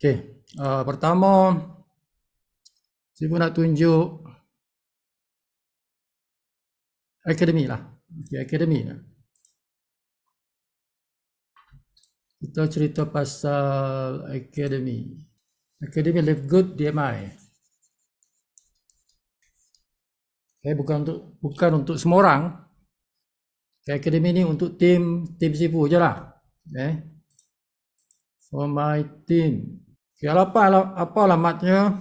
Okey, pertama saya pun nak tunjuk akademi lah. Okey, akademi lah. Kita cerita pasal akademi. Akademi Live Good DMI. Okay, bukan untuk semua orang. Okay, akademi ni untuk tim Sifu je lah. Okay. For my team. Okay, apa alamatnya?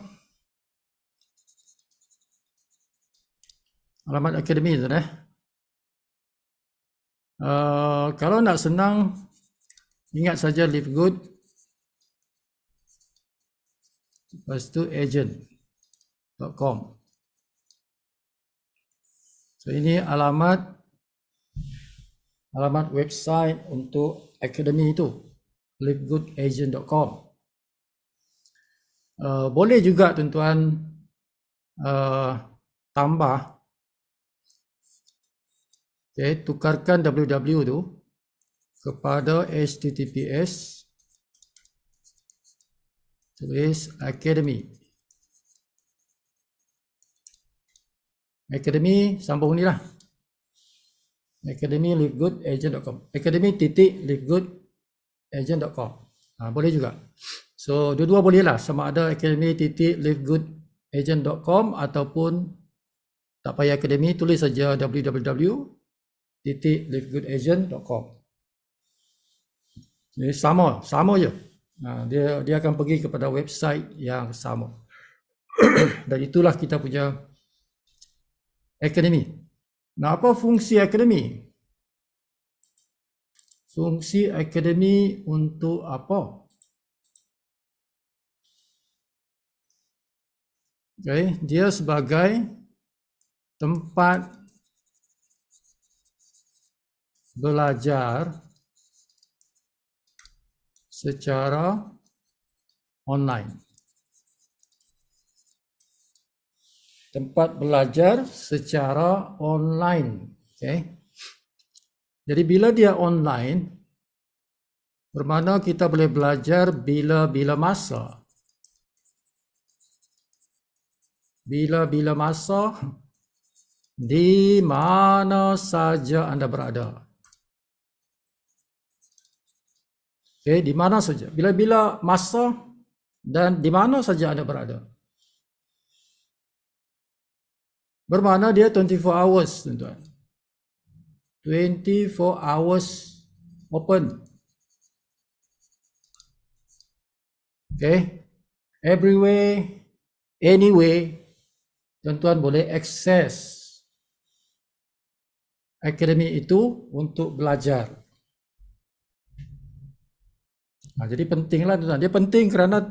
Alamat akademi tu kalau nak senang, ingat saja Live Good. Lepas tu agent.com. So ini alamat website untuk akademi itu, livegoodagent.com. Boleh juga tuan-tuan tambah, okay, tukarkan www tu kepada https tulis academy sambung ni lah, academy livegoodagent.com, academy.livegoodagent.com. Boleh juga. So dua-dua boleh lah, sama ada academy.livegoodagent.com ataupun tak payah academy, tulis saja www.livegoodagent.com. Jadi sama je. Dia akan pergi kepada website yang sama. Dan itulah kita punya akademi. Nah, apa fungsi akademi? Fungsi akademi untuk apa? Okay, dia sebagai tempat belajar secara online. Tempat belajar secara online. Okay. Jadi bila dia online, bermakna kita boleh belajar bila-bila masa. Bila-bila masa, di mana saja anda berada. Okay, di mana saja, bila-bila masa dan di mana saja anda berada. Bermakna dia 24 hours, tuan-tuan. 24 hours open. Okay, everywhere, anyway, tuan-tuan boleh akses akademi itu untuk belajar. Jadi pentinglah tuan-tuan. Dia penting kerana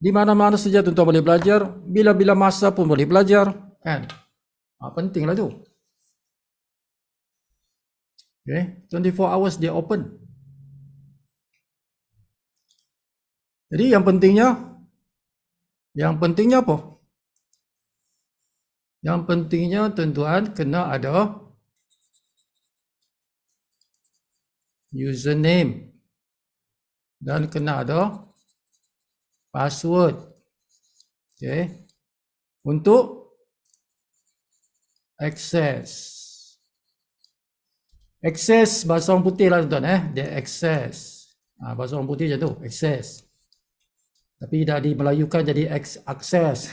di mana-mana saja tuan-tuan boleh belajar, bila-bila masa pun boleh belajar, kan? Pentinglah tu. Okay, 24 hours dia open. Jadi yang pentingnya apa? Yang pentingnya tuan-tuan kena ada username dan kena ada password. Okay, untuk akses. Akses bahasa orang putih lah tuan-tuan, dia akses. Bahasa orang putih macam tu, akses. Tapi dah dimelayukan jadi akses.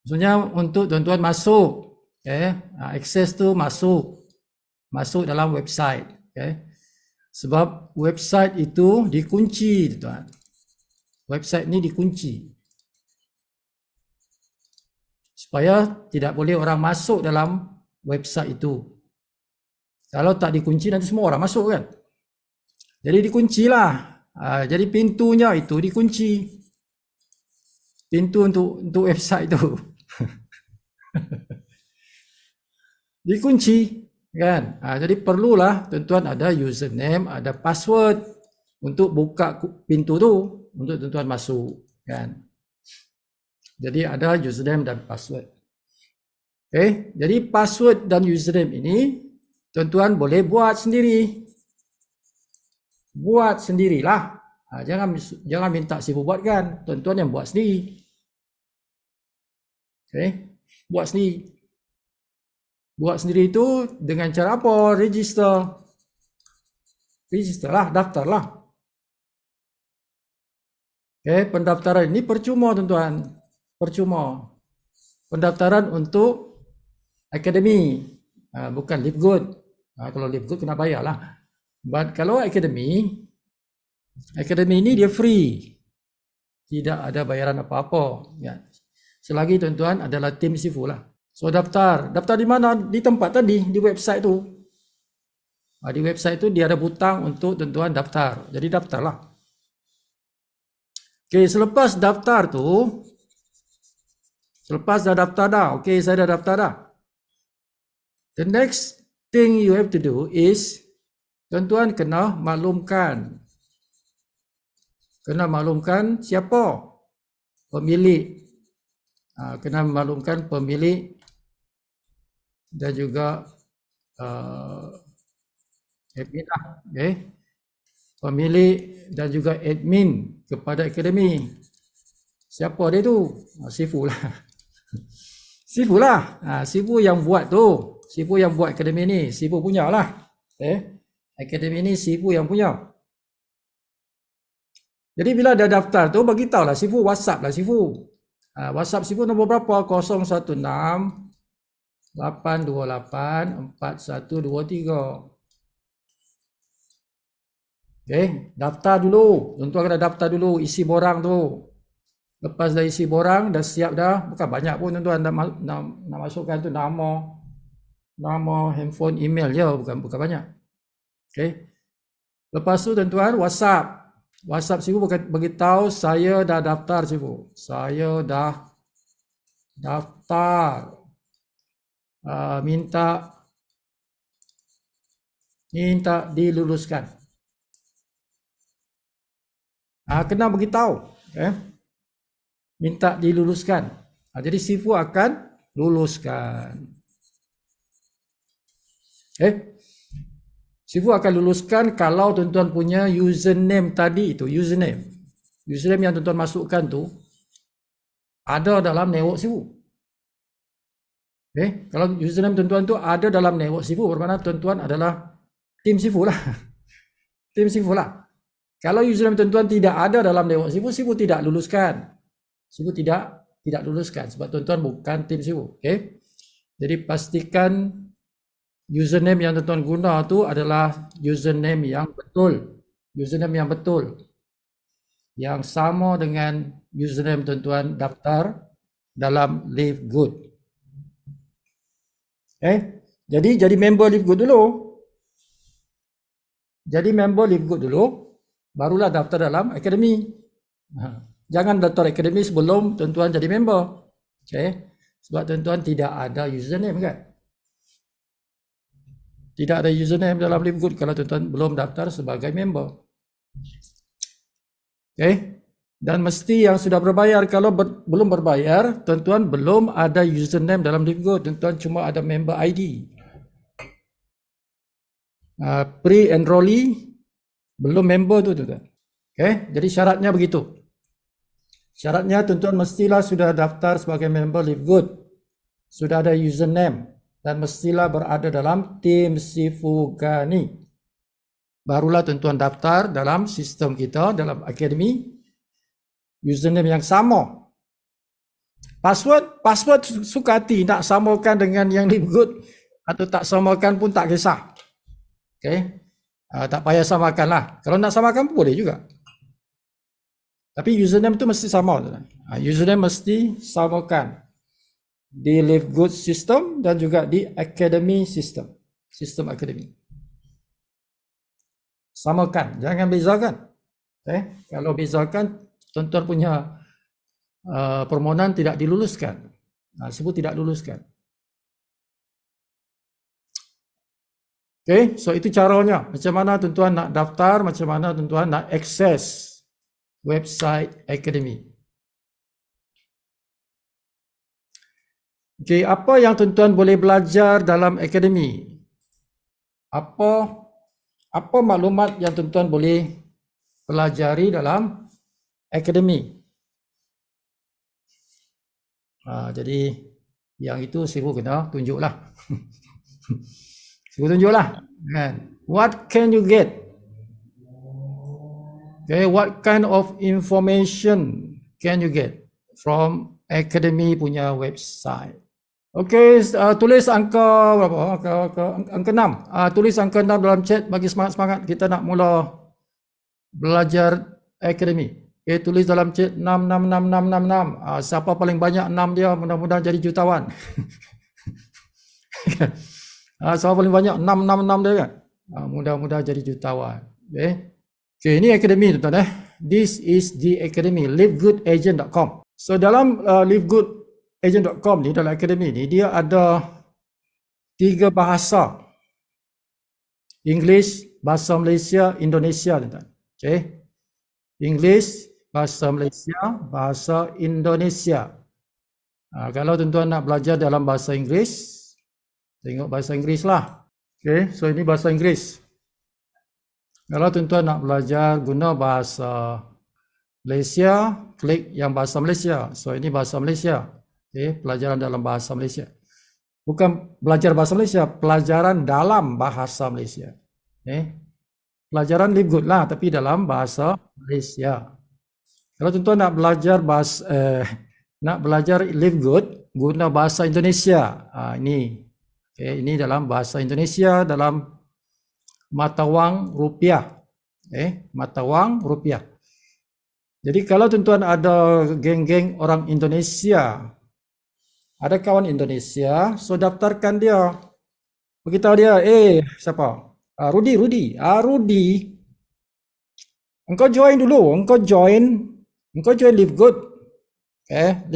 Maksudnya untuk tuan-tuan masuk, okay? Akses tu masuk dalam website, okay? Sebab website itu dikunci, tuan-tuan. Website ni dikunci supaya tidak boleh orang masuk dalam website itu. Kalau tak dikunci nanti semua orang masuk, kan? Jadi dikuncilah. Jadi pintunya itu dikunci. Pintu untuk website itu dikunci, kan? Jadi perlulah tuan-tuan ada username, ada password untuk buka pintu tu untuk tuan-tuan masuk, kan? Jadi ada username dan password. Okay, jadi password dan username ini tuan-tuan boleh buat sendiri. Buat sendirilah. Jangan minta Sifu buatkan, tuan-tuan yang buat sendiri. Okay, buat sendiri. Buat sendiri itu dengan cara apa? Register lah, daftar lah. Okay, pendaftaran ini percuma tuan-tuan, percuma. Pendaftaran untuk akademi, bukan Live Good. Kalau Live Good kena bayar lah. But kalau akademi ini dia free, tidak ada bayaran apa-apa. Ya. Selagi tuan-tuan adalah tim Sifu lah. So daftar di mana? Di tempat tadi, di website tu. Di website tu dia ada butang untuk tuan-tuan daftar. Jadi daftarlah. Okay, selepas daftar tu, selepas dah daftar dah, okay, saya dah daftar dah. The next thing you have to do is, tuan-tuan kena maklumkan siapa pemilik. Kena maklumkan pemilik dan juga admin lah. Okay. Pemilik dan juga admin kepada akademi. Siapa dia tu? Sifu lah. Sifu lah. Sifu yang buat tu. Sifu yang buat akademi ni. Sifu punya lah. Okay. Akademi ni Sifu yang punya. Jadi bila dah daftar tu, bagi tahu lah Sifu, WhatsApp lah Sifu. WhatsApp Sifu nombor berapa? 016 828 4123. Okay, daftar dulu. Tuan-tuan kena daftar dulu, isi borang tu. Lepas dah isi borang, dah siap dah. Bukan banyak pun tuan-tuan nak masukkan tu nama, handphone, email je, bukan banyak. Okay. Lepas tu tuan-tuan WhatsApp Sifu beritahu saya dah daftar Sifu. Saya dah daftar. Minta diluluskan. Kena beritahu, minta diluluskan. Jadi Sifu akan luluskan. Sifu akan luluskan kalau tuan-tuan punya username tadi itu, username yang tuan-tuan masukkan tu ada dalam network Sifu. Kalau username tuan-tuan tu ada dalam network Sifu, bermakna tuan-tuan adalah tim Sifu lah. Tim Sifu lah. Kalau username tuan-tuan tidak ada dalam network Sifu, Sifu tidak luluskan. Sifu tidak luluskan sebab tuan-tuan bukan tim Sifu. Okay? Jadi pastikan username yang tuan-tuan guna tu adalah username yang betul. Username yang betul. Yang sama dengan username tuan-tuan daftar dalam Live Good. Jadi member Live Good dulu. Jadi member Live Good dulu. Barulah daftar dalam akademi. Jangan daftar akademi sebelum tuan-tuan jadi member. Okay. Sebab tuan-tuan tidak ada username kan. Tidak ada username dalam Live Good kalau tuan-tuan belum daftar sebagai member. Okay. Dan mesti yang sudah berbayar. Kalau belum berbayar, tuan-tuan belum ada username dalam Live Good. Tuan-tuan cuma ada member ID. Pre-enrollee belum member tu tuan-tuan. Okay, jadi syaratnya begitu. Syaratnya tuan-tuan mestilah sudah daftar sebagai member Live Good. Sudah ada username dan mestilah berada dalam tim Sifu Gani. Barulah tuan-tuan daftar dalam sistem kita, dalam akademi. Username yang sama. Password suka hati nak samakan dengan yang Live Good atau tak samakan pun tak kisah. Okay. Tak payah samakan lah. Kalau nak samakan pun boleh juga. Tapi username tu mesti sama. Username mesti samakan. Di Live Good system dan juga di academy system. Sistem akademi. Samakan. Jangan bezakan. Kalau bezakan, tuan-tuan punya permohonan tidak diluluskan. Sebut tidak luluskan. Okay, so itu caranya. Macam mana tuan-tuan nak daftar, macam mana tuan-tuan nak akses website akademi. Okay, apa yang tuan-tuan boleh belajar dalam akademi? Apa maklumat yang tuan-tuan boleh pelajari dalam akademi. Jadi yang itu Sibu kena tunjuklah. Sibu tunjuklah. Kan? What can you get? Okay, what kind of information can you get from akademi punya website? Okay, tulis angka berapa? Angka 6. Tulis angka 6 dalam chat, bagi semangat-semangat kita nak mula belajar akademi. Okay, tulis dalam chat 6. Siapa paling banyak 6 dia, mudah-mudahan jadi jutawan. Siapa paling banyak 6 dia kan? Mudah-mudahan jadi jutawan. Okay, ini akademi tuan-tuan . This is the academy, livegoodagent.com. So dalam livegoodagent.com ni, dalam akademi ni, dia ada 3 bahasa. English, bahasa Malaysia, Indonesia tuan-tuan. Okay. English, bahasa Malaysia, bahasa Indonesia. Kalau tuan-tuan nak belajar dalam bahasa Inggeris, tengok bahasa Inggeris lah. Okay, so ini bahasa Inggeris. Kalau tuan-tuan nak belajar guna bahasa Malaysia, klik yang bahasa Malaysia. So ini bahasa Malaysia. Okay, pelajaran dalam bahasa Malaysia. Bukan belajar bahasa Malaysia, pelajaran dalam bahasa Malaysia. Okay. Pelajaran Live Good lah, tapi dalam bahasa Malaysia. Kalau tuan-tuan nak belajar nak belajar Live Good guna bahasa Indonesia, ini, okay, ini dalam bahasa Indonesia dalam mata wang rupiah, mata wang rupiah. Jadi kalau tuan-tuan ada geng-geng orang Indonesia, ada kawan Indonesia, so daftarkan dia, beritahu dia, siapa? Rudy, Rudy, engkau join dulu, engkau join Live Good, $50,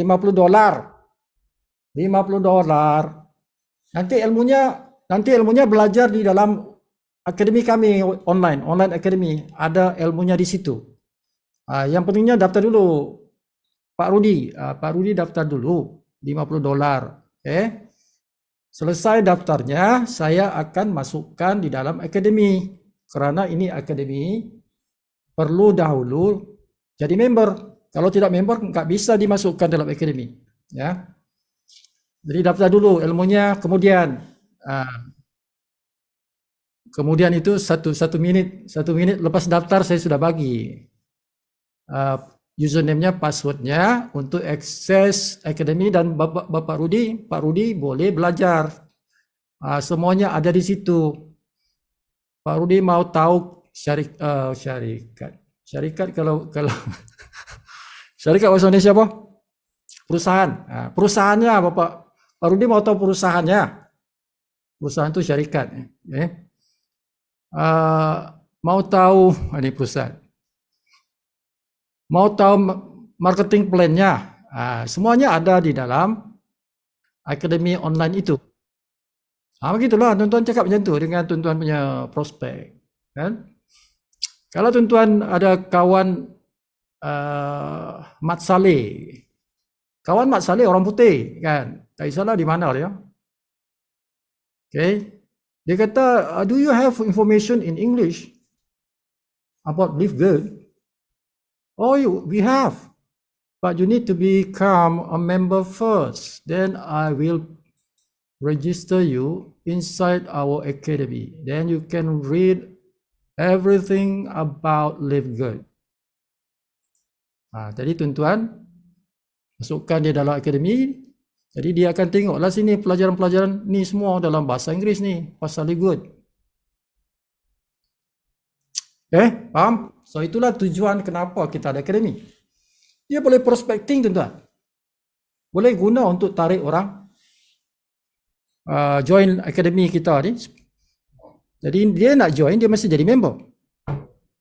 nanti ilmunya belajar di dalam akademi kami, online akademi, ada ilmunya di situ. Yang pentingnya daftar dulu, Pak Rudy daftar dulu, $50, Selesai daftarnya, saya akan masukkan di dalam akademi. Kerana ini akademi, perlu dahulu jadi member. Kalau tidak member, nggak bisa dimasukkan dalam akademi. Ya. Jadi daftar dulu ilmunya, kemudian itu satu menit lepas daftar saya sudah bagi username-nya, password-nya untuk akses akademi, dan Pak Rudy boleh belajar. Semuanya ada di situ. Pak Rudy mau tahu syarikat kalau syarikat bahasa Indonesia apa? Perusahaan. Perusahaannya Pak Rudy mau tahu perusahaannya. Perusahaan itu syarikat. Mau tahu ini perusahaan. Mau tahu marketing plan-nya, semuanya ada di dalam akademi online itu. Begitulah tuan-tuan cakap macam tu dengan tuan-tuan punya prospek, kan? Kalau tuan-tuan ada kawan Mat Saleh, orang putih, kan? Tak kisahlah di mana dia. Okay, dia kata, do you have information in English about Live Good? Oh, we have, but you need to become a member first. Then I will register you inside our academy. Then you can read everything about Live Good. Jadi tuan-tuan, masukkan dia dalam akademi. Jadi dia akan tengoklah sini pelajaran-pelajaran ni semua dalam bahasa Inggeris ni, pasal Live Good. Faham? So itulah tujuan kenapa kita ada akademi. Dia boleh prospecting tuan-tuan. Boleh guna untuk tarik orang join akademi kita ni. Jadi dia nak join, dia mesti jadi member.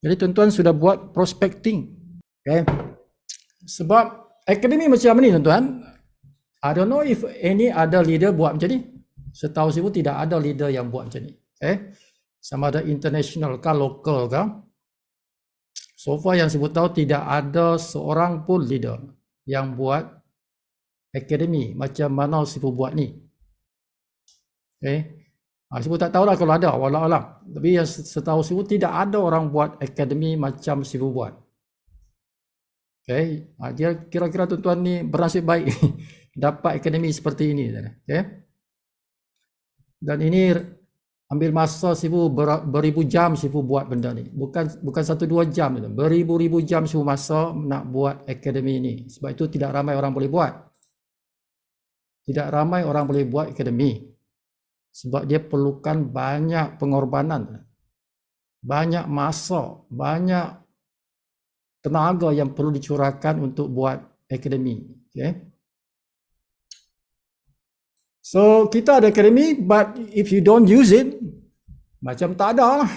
Jadi tuan-tuan sudah buat prospecting. Sebab akademi macam ni tuan-tuan, I don't know if any other leader buat macam ni. Setahu saya pun tidak ada leader yang buat macam ni. Sama ada international kah, local kah. So far yang saya tahu tidak ada seorang pun leader yang buat akademi macam mana Sifu buat ni. Sibu tak tahulah kalau ada, walau alam. Tapi yang setahu Sibu tidak ada orang buat akademi macam Sibu buat. Okay. Dia kira-kira tuan-tuan ni bernasib baik dapat akademi seperti ini. Okay. Dan ini ambil masa Sibu beribu jam Sibu buat benda ni. Bukan 1-2 jam. Beribu-ribu jam Sibu masa nak buat akademi ini. Sebab itu tidak ramai orang boleh buat. Tidak ramai orang boleh buat akademi. Sebab dia perlukan banyak pengorbanan. Banyak masa. Banyak tenaga yang perlu dicurahkan untuk buat akademi. Okay. So, kita ada akademi, but if you don't use it, macam tak ada lah.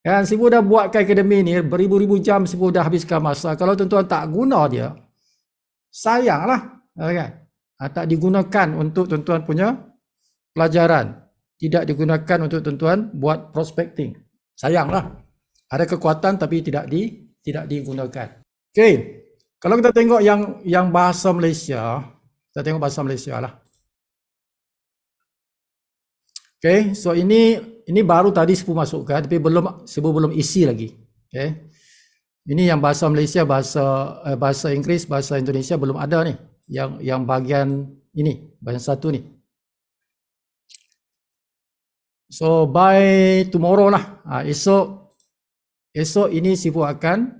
Kan, Sibu dah buatkan akademi ni, beribu-ribu jam Sibu dah habiskan masa. Kalau tuan-tuan tak guna dia, sayanglah. Kan? Tak digunakan untuk tuan-tuan punya pelajaran. Tidak digunakan untuk tuan-tuan buat prospecting. Sayanglah. Ada kekuatan tapi tidak digunakan. Okey. Kalau kita tengok yang bahasa Malaysia, kita tengok bahasa Malaysia lah. Okey, so ini baru tadi Sibu masukkan tapi Sibu belum isi lagi. Okey. Ini yang bahasa Malaysia, bahasa Inggeris, bahasa Indonesia belum ada ni. Yang bahagian ini, bahagian satu ni. So by tomorrow lah. Esok ini Sibu akan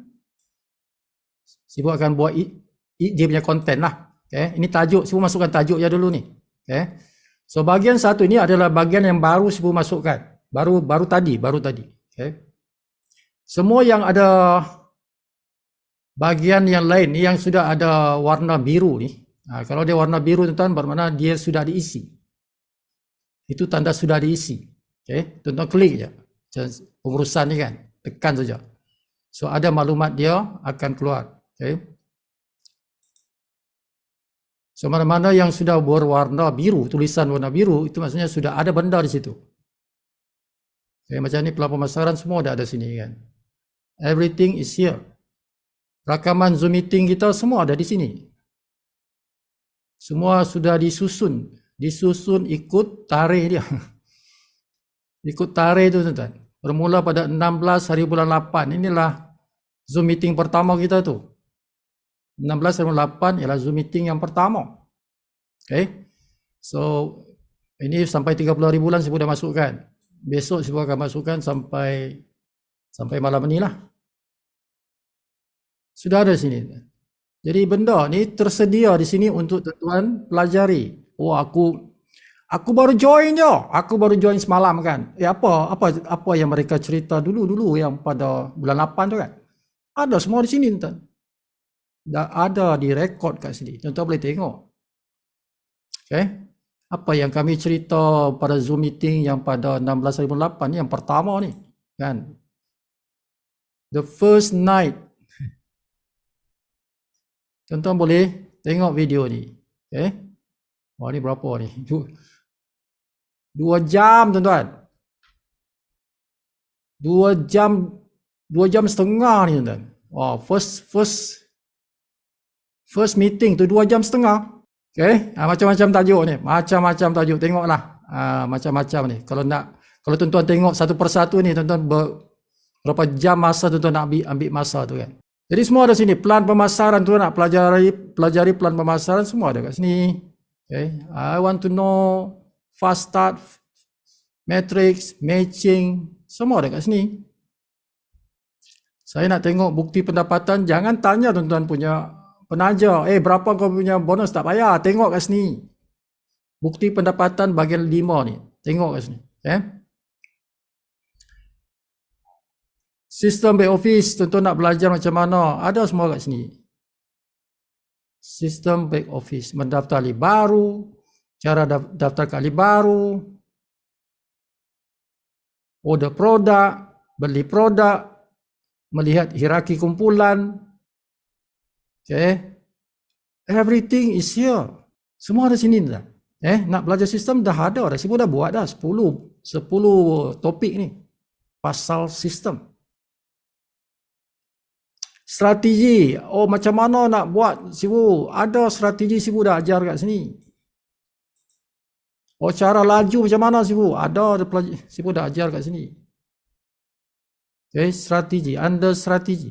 buat dia punya konten lah. Okay. Ini tajuk, Sibu masukkan tajuk ya dulu ni. Okay. So bahagian satu ini adalah bahagian yang baru Sibu masukkan. Baru tadi. Okay. Semua yang ada bahagian yang lain ni yang sudah ada warna biru ni. Kalau dia warna biru tuan-tuan bermakna dia sudah diisi. Itu tanda sudah diisi. Okay. Tuan-tuan klik je. Pengurusan ni kan. Tekan saja. So ada maklumat dia akan keluar. Okay. So mana-mana yang sudah berwarna biru, tulisan warna biru, itu maksudnya sudah ada benda di situ. Okay, macam ni pelan pemasaran semua dah ada sini kan. Everything is here. Rakaman Zoom meeting kita semua ada di sini. Semua sudah disusun ikut tarikh dia. Ikut tarikh tu tuan-tuan. Bermula pada 16 hari bulan 8. Inilah Zoom meeting pertama kita tu. 16 hari bulan 8 ialah Zoom meeting yang pertama. Okay. So ini sampai 30 hari bulan Sibu dah masukkan. Besok Sibu akan masukkan sampai malam ni lah. Sudah ada sini. Jadi benda ni tersedia di sini untuk tuan-tuan pelajari. Oh aku baru join je. Aku baru join semalam kan. Apa yang mereka cerita dulu yang pada bulan 8 tu kan. Ada semua di sini tuan. Dah ada direkod kat sini. Tuan-tuan boleh tengok. Okay. Apa yang kami cerita pada Zoom meeting yang pada 16/8 ni yang pertama ni kan. The first night. Tuan-tuan boleh tengok video ni. Okay. Wah ni berapa ni? 2 jam tuan-tuan. 2 jam setengah ni tuan-tuan. Wah, first meeting tu 2 jam setengah. Okay, macam-macam tajuk ni. Macam-macam tajuk. Tengoklah. Macam-macam ni. Kalau tuan-tuan tengok satu persatu ni, tuan-tuan berapa jam masa tuan-tuan nak ambil masa tu kan. Jadi semua ada sini. Plan pemasaran tu nak pelajari plan pemasaran semua ada kat sini. Okay. I want to know fast start, matrix, matching, semua ada kat sini. Saya nak tengok bukti pendapatan, jangan tanya tuan-tuan punya penaja, berapa kau punya bonus, tak payah, tengok kat sini. Bukti pendapatan bahagian 5 ni, tengok kat sini. Okay. Sistem back office, tuan-tuan nak belajar macam mana, ada semua kat sini. Sistem back office, mendaftar ahli baru, cara daftar ahli baru, order produk, beli produk, melihat hierarki kumpulan. Okay. Everything is here. Semua ada sini dah. Nak belajar sistem dah ada dah. Sibu dah buat dah 10 topik ni. Pasal sistem. Strategi. Oh macam mana nak buat Sibu? Ada strategi Sibu dah ajar kat sini. Oh, cara laju macam mana Sifu? Ada Sifu dah ajar kat sini. Okay, strategi, under strategi.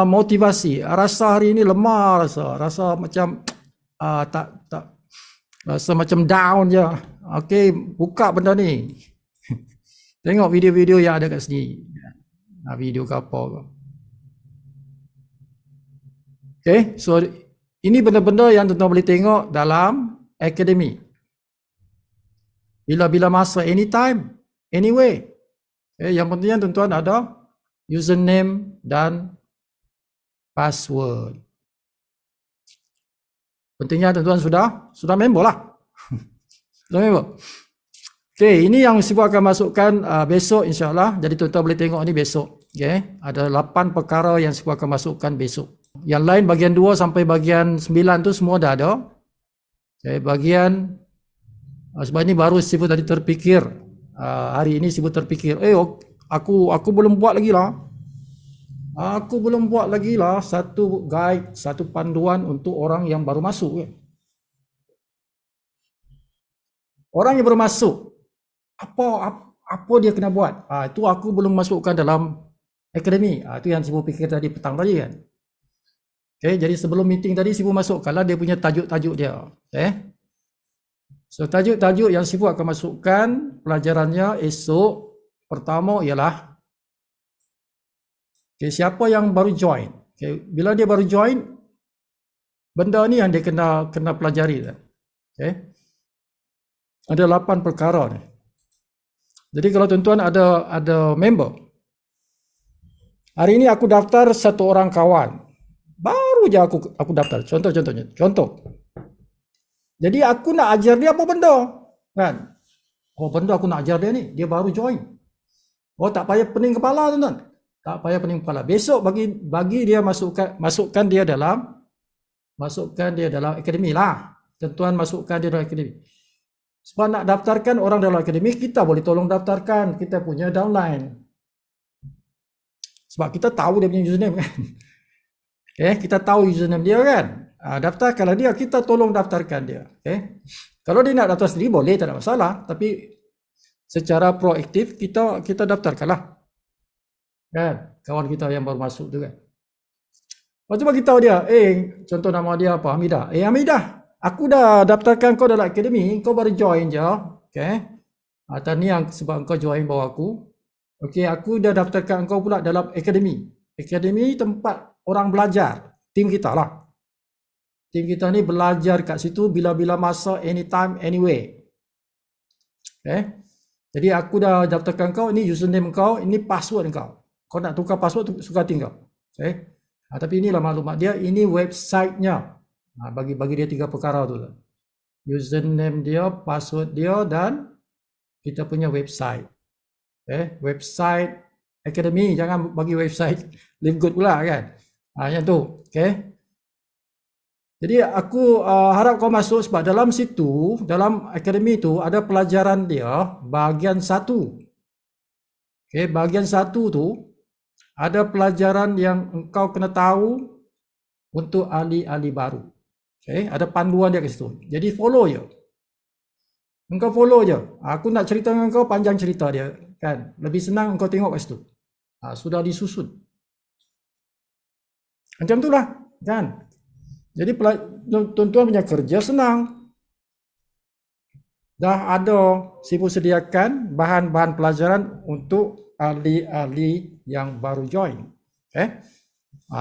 Motivasi. Rasa hari ini lemah rasa macam tak rasa macam down je. Okey, buka benda ni. Tengok video-video yang ada kat sini. Video ke apa ke. Okay, so ini benda-benda yang tuan-tuan boleh tengok dalam akademi. Bila-bila masa, anytime, anyway. Okay, yang pentingnya tuan-tuan ada username dan password. Pentingnya tuan-tuan sudah member lah. Sudah member. Okay, ini yang Sifu akan masukkan besok insyaAllah. Jadi tuan-tuan boleh tengok ni besok. Okay, ada 8 perkara yang Sifu akan masukkan besok. Yang lain bagian 2 sampai bagian 9 tu semua dah ada. Okay, bagian sebab ni baru Sifu tadi terfikir. Hari ini Sifu terfikir, aku belum buat lagi lah. Aku belum buat lagi lah satu guide, satu panduan untuk orang yang baru masuk. Orang yang baru masuk, apa dia kena buat? Itu aku belum masukkan dalam akademi. Itu yang Sifu fikir tadi petang tadi kan. Okay, jadi sebelum meeting tadi Sifu masukkanlah dia punya tajuk-tajuk dia. Okay. So tajuk-tajuk yang Sifu akan masukkan pelajarannya esok. Pertama ialah siapa yang baru join. Bila dia baru join, benda ni yang dia kena pelajari. Ada 8 perkara ni. Jadi kalau tuan-tuan ada member, hari ini aku daftar 1 orang kawan. Baru je aku daftar. Contoh. Jadi aku nak ajar dia apa benda? Kan? Benda aku nak ajar dia ni, dia baru join. Tak payah pening kepala tuan-tuan. Tak payah pening kepala. Besok bagi dia masukkan dia dalam akademi lah. Tuan-tuan masukkan dia dalam akademi. Sebab nak daftarkan orang dalam akademi, kita boleh tolong daftarkan. Kita punya downline. Sebab kita tahu dia punya username kan. Kita tahu username dia kan. Daftarkanlah dia, kita tolong daftarkan dia. Kalau dia nak daftar sendiri boleh, tak ada masalah. Tapi secara proaktif kita daftarkanlah. Kan? Kawan kita yang baru masuk tu kan. Cuba kita tahu dia, contoh nama dia apa? Hamidah. Hamidah, aku dah daftarkan kau dalam akademi, kau baru join je. Atau ni yang sebab kau join bawah aku. Aku dah daftarkan kau pula dalam akademi. Akademi tempat orang belajar. Tim kita lah. Tim kita ni belajar kat situ bila-bila masa, anytime, anyway. Jadi aku dah daftarkan kau, ini username kau, ini password kau. Kau nak tukar password, suka tinggal. Tapi inilah maklumat dia, ini website-nya. Bagi dia 3 perkara tu. Username dia, password dia dan kita punya website. Website akademi, jangan bagi website Live Good pula kan. Yang tu. Jadi aku harap kau masuk sebab dalam situ, dalam akademi tu ada pelajaran dia bahagian 1. Bahagian 1 tu ada pelajaran yang engkau kena tahu untuk ahli-ahli baru. Ada panduan dia ke situ. Jadi follow je. Engkau follow je. Aku nak cerita dengan kau panjang cerita dia kan. Lebih senang engkau tengok kat situ. Sudah disusun. Macam itulah kan. Jadi tuan-tuan punya kerja senang. Dah ada Sifu sediakan bahan-bahan pelajaran untuk ahli-ahli yang baru join.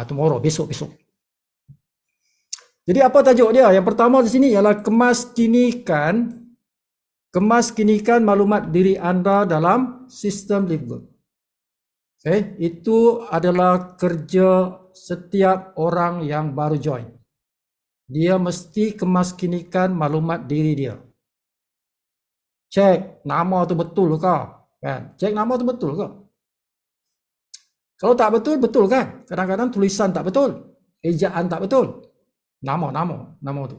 Tomorrow, besok. Jadi apa tajuk dia? Yang pertama di sini ialah kemaskinikan maklumat diri anda dalam sistem Live Good. Itu adalah kerja setiap orang yang baru join. Dia mesti kemaskinikan maklumat diri dia. Cek nama tu betul ke? Kan? Cek nama tu betul ke? Kalau tak betul, betul kan? Kadang-kadang tulisan tak betul. Ejaan tak betul. Nama tu.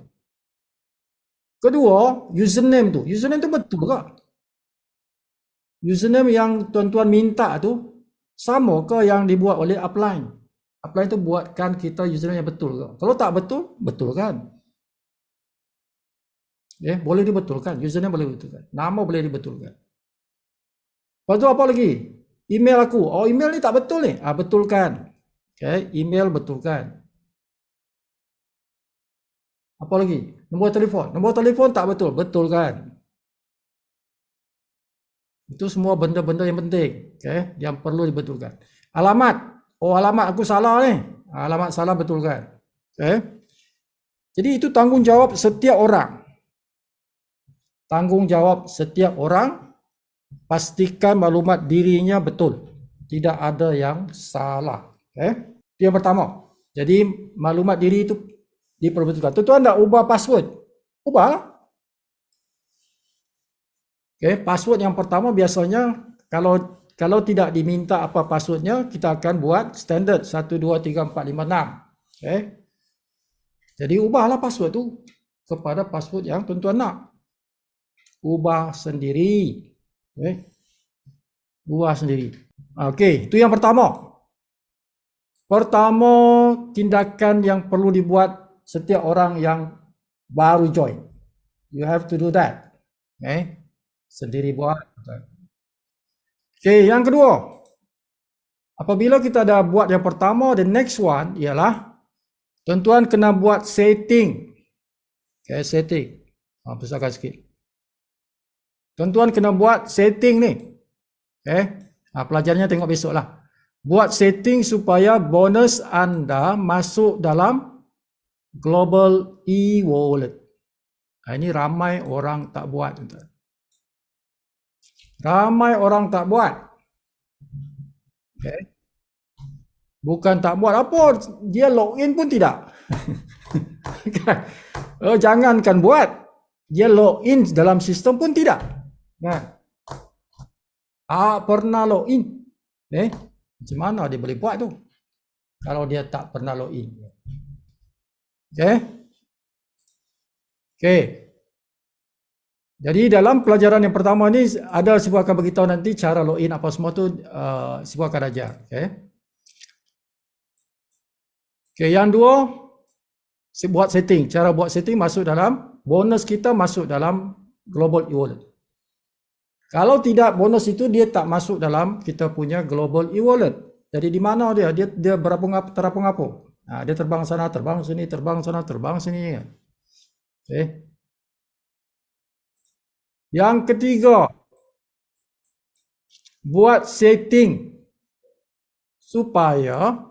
Kedua, username tu. Username tu betul ke? Username yang tuan-tuan minta tu sama ke yang dibuat oleh upline? Upline tu buatkan kita username yang betul ke? Kalau tak betul, betul kan? Boleh dibetulkan, username boleh dibetulkan, nama boleh dibetulkan. Lepas tu apa lagi? Email aku. Oh, email ni tak betul ni. Betulkan. Email betulkan. Apa lagi? Nombor telefon. Nombor telefon tak betul, betulkan. Itu semua benda-benda yang penting, yang perlu dibetulkan. Alamat. Oh, alamat aku salah ni. Alamat salah, betulkan. Jadi itu tanggungjawab setiap orang. Tanggungjawab setiap orang, pastikan maklumat dirinya betul. Tidak ada yang salah. Itu yang pertama. Jadi maklumat diri itu diperbetulkan. Tuan-tuan nak ubah password? Ubah. Password yang pertama biasanya kalau tidak diminta apa passwordnya, kita akan buat standard 1, 2, 3, 4, 5, 6. Jadi ubahlah password tu kepada password yang tuan-tuan nak. Ubah sendiri. Ubah sendiri. Okey, itu yang pertama. Pertama, tindakan yang perlu dibuat setiap orang yang baru join. You have to do that. Sendiri buat. Okey, yang kedua. Apabila kita dah buat yang pertama, the next one ialah tuan-tuan kena buat setting. Setting. Besarkan sikit. Tuan-tuan kena buat setting ni. Pelajarnya tengok besok lah. Buat setting supaya bonus anda masuk dalam Global e-Wallet. Ini ramai orang tak buat, tuan-tuan. Ramai orang tak buat. Bukan tak buat apa, dia login pun tidak. Jangankan buat, dia login dalam sistem pun tidak. Pernah login. Macam mana dia boleh buat tu kalau dia tak pernah login? Jadi dalam pelajaran yang pertama ni ada Sibu akan beritahu nanti cara login apa semua tu, Sibu akan ajar. Yang dua, buat setting. Cara buat setting masuk dalam bonus, kita masuk dalam Global e-Wallet. Kalau tidak, bonus itu dia tak masuk dalam kita punya Global e-Wallet. Jadi di mana dia? Dia terapung-apung. Dia terbang sana, terbang sini, terbang sana, terbang sini. Yang ketiga, buat setting supaya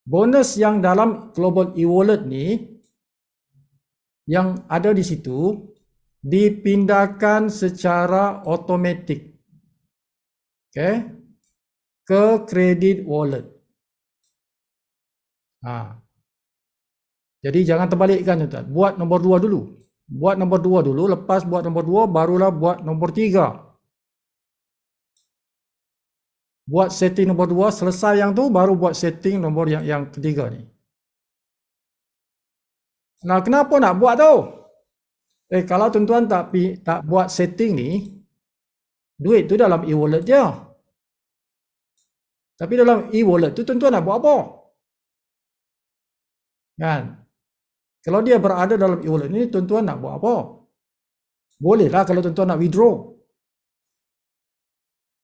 bonus yang dalam Global e-Wallet ni yang ada di situ dipindahkan secara automatik ke credit wallet. Jadi jangan terbalikkan, tuan. Buat nombor 2 dulu. Buat nombor 2 dulu, lepas buat nombor 2 barulah buat nombor 3. Buat setting nombor 2, selesai yang tu baru buat setting nombor yang ketiga ni. Nah, kenapa nak buat tu? Kalau tuan-tuan tak buat setting ni, duit tu dalam e-wallet je. Tapi dalam e-wallet tu tuan-tuan nak buat apa? Kalau dia berada dalam e-wallet ni, tuan-tuan nak buat apa? Bolehlah kalau tuan-tuan nak withdraw.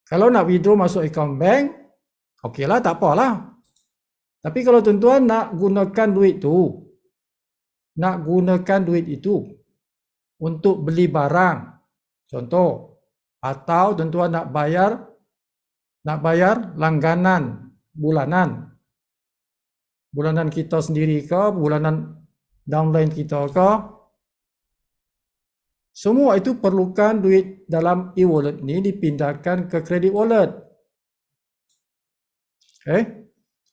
Kalau nak withdraw masuk account bank, okeylah, tak apalah. Tapi kalau tuan-tuan nak gunakan duit itu untuk beli barang, contoh, atau tuan-tuan nak bayar langganan bulanan kita sendiri ke, bulanan downline kita ke, semua itu perlukan duit dalam e-wallet ni dipindahkan ke credit wallet.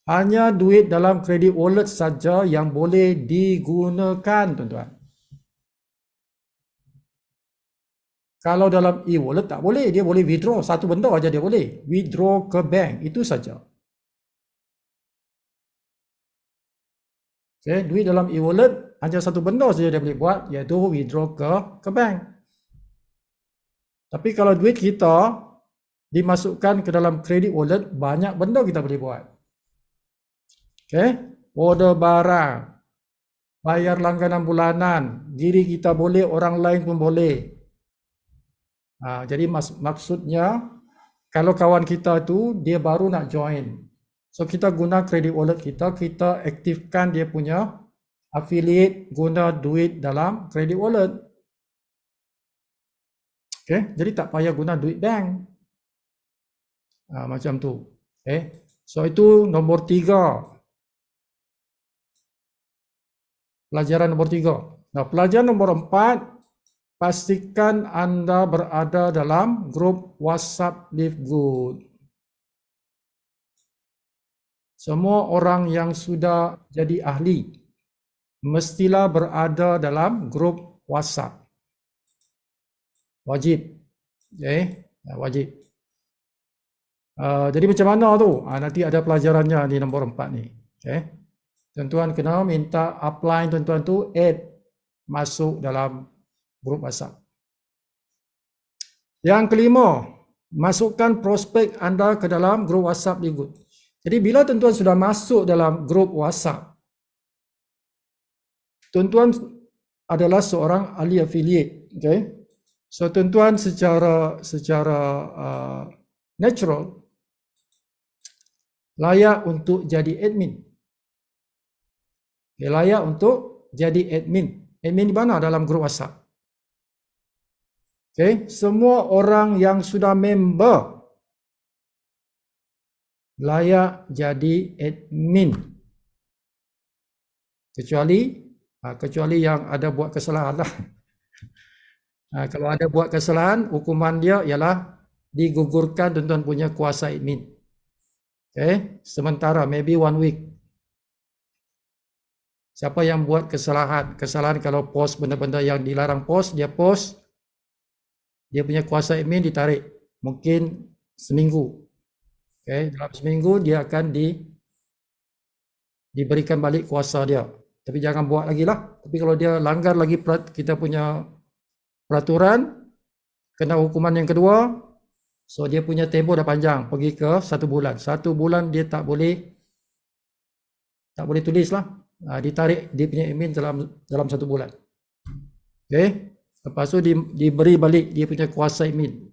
Hanya duit dalam credit wallet saja yang boleh digunakan, tuan-tuan. Kalau dalam e-wallet tak boleh, dia boleh withdraw satu benda aja, dia boleh withdraw ke bank, itu saja. Duit dalam e-wallet hanya satu benda saja dia boleh buat, iaitu withdraw ke bank. Tapi kalau duit kita dimasukkan ke dalam credit wallet, banyak benda kita boleh buat. Order barang, bayar langganan bulanan. Diri kita boleh, orang lain pun boleh. Jadi maksudnya, kalau kawan kita tu dia baru nak join, so kita guna credit wallet kita, kita aktifkan dia punya affiliate, guna duit dalam credit wallet. Okay, jadi tak payah guna duit bank. Macam tu. Okay, so itu nombor 3. Pelajaran nombor 3. Nah, pelajaran nombor 4. Pastikan anda berada dalam grup WhatsApp Live Good. Semua orang yang sudah jadi ahli mestilah berada dalam grup WhatsApp. Wajib. Okay? Wajib. Jadi macam mana tu? Nanti ada pelajarannya di nombor 4 ni. Okay? Tuan-tuan kena minta upline tuan-tuan tu add masuk dalam grup WhatsApp. Yang kelima, masukkan prospek anda ke dalam grup WhatsApp Live Good. Jadi bila tuan-tuan sudah masuk dalam grup WhatsApp, tuan-tuan adalah seorang ahli affiliate, okay? So tuan-tuan secara natural layak untuk jadi admin. Okay, layak untuk jadi admin. Admin di mana? Dalam grup WhatsApp. Okay, semua orang yang sudah member layak jadi admin. Kecuali yang ada buat kesalahan lah. Kalau ada buat kesalahan, hukuman dia ialah digugurkan tuan-tuan punya kuasa admin. Okay, sementara maybe 1 week. Siapa yang buat kesalahan kalau post benda-benda yang dilarang post, dia post, dia punya kuasa admin ditarik. Mungkin seminggu. Okay, dalam seminggu dia akan diberikan balik kuasa dia. Tapi jangan buat lagi lah. Tapi kalau dia langgar lagi kita punya peraturan, kena hukuman yang kedua. So dia punya tempoh dah panjang, pergi ke 1 bulan. 1 bulan dia tak boleh tulis lah. Ditarik dia punya admin dalam 1 bulan. Okay. Lepas tu diberi balik dia punya kuasa admin.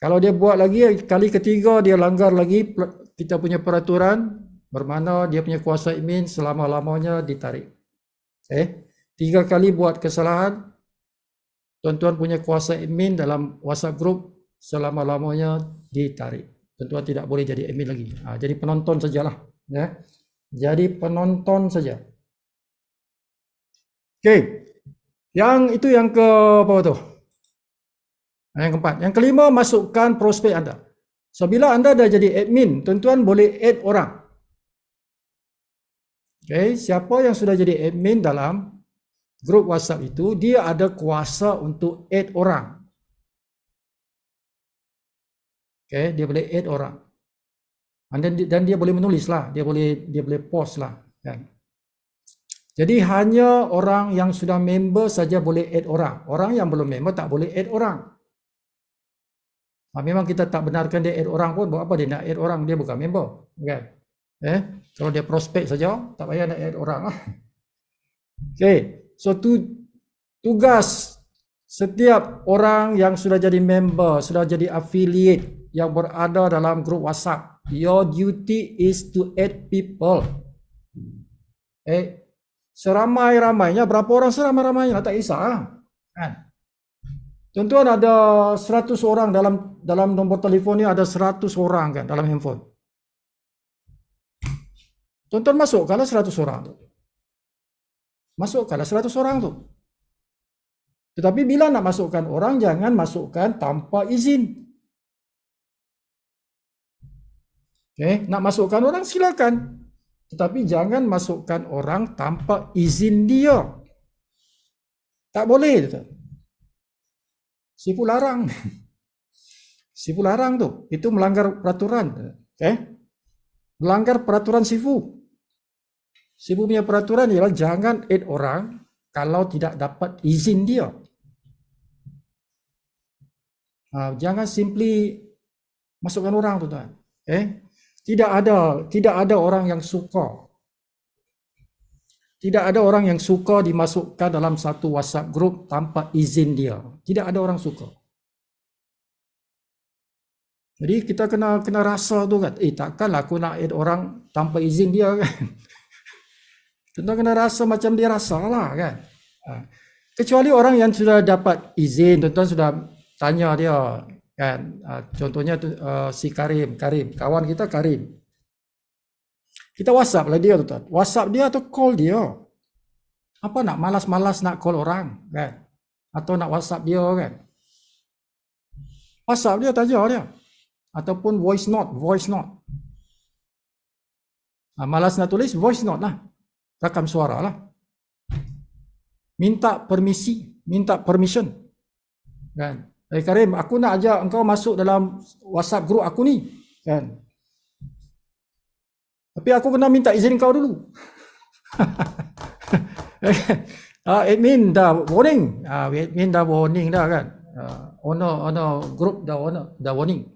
Kalau dia buat lagi, kali ketiga dia langgar lagi kita punya peraturan, bermakna dia punya kuasa admin selama-lamanya ditarik. Okay. 3 kali buat kesalahan, tuan-tuan punya kuasa admin dalam WhatsApp group selama-lamanya ditarik. Tuan-tuan tidak boleh jadi admin lagi. Jadi penonton sajalah. Ya. Jadi penonton saja. Okay. Yang ke apa tu? Yang keempat. Yang kelima, masukkan prospek anda. So bila anda dah jadi admin, tuan-tuan boleh add orang. Okay. Siapa yang sudah jadi admin dalam grup WhatsApp itu, dia ada kuasa untuk add orang. Okay, dia boleh add orang. Dan dia boleh menulis lah, dia boleh post lah, kan. Jadi hanya orang yang sudah member saja boleh add orang. Orang yang belum member tak boleh add orang. Memang kita tak benarkan dia add orang pun, buat apa dia nak add orang, dia bukan member, kan. Kalau dia prospek saja, tak payah nak add orang lah. Okay, so tugas setiap orang yang sudah jadi member, sudah jadi affiliate yang berada dalam grup WhatsApp, your duty is to add people. Seramai-ramainya, berapa orang seramai-ramainya, tak kisah. Kan? Tuan-tuan ada 100 orang dalam nombor telefon ni, ada 100 orang kan dalam handphone. Tuan-tuan masukkanlah 100 orang tu. Masukkanlah 100 orang tu. Tetapi bila nak masukkan orang, jangan masukkan tanpa izin. Okay, nak masukkan orang silakan. Tetapi jangan masukkan orang tanpa izin dia. Tak boleh. Sifu larang. Sifu larang tu. Itu melanggar peraturan. Melanggar peraturan sifu. Sifu punya peraturan ialah jangan add orang kalau tidak dapat izin dia. Jangan simply masukkan orang tu, tuan. Tidak ada orang yang suka Tidak ada orang yang suka dimasukkan dalam satu WhatsApp group tanpa izin dia. Tidak ada orang suka. Jadi kita kena rasa tu kan. Takkanlah aku nak add orang tanpa izin dia kan. Kita kena rasa macam dia rasa lah kan. Kecuali orang yang sudah dapat izin, tuan-tuan sudah tanya dia kan. Contohnya si Karim, kawan kita Karim. Kita WhatsApp lah dia tuan-tuan. WhatsApp dia atau call dia. Apa nak malas-malas nak call orang kan? Atau nak WhatsApp dia kan? WhatsApp dia, tanya dia. Ataupun voice note. Malas nak tulis, voice note lah. Rakam suara lah. Minta permission. Kan? Karim, aku nak ajak engkau masuk dalam WhatsApp group aku ni. Kan? Tapi aku kena minta izin kau dulu. Admin dah warning. Admin dah warning dah kan. Owner group dah warning.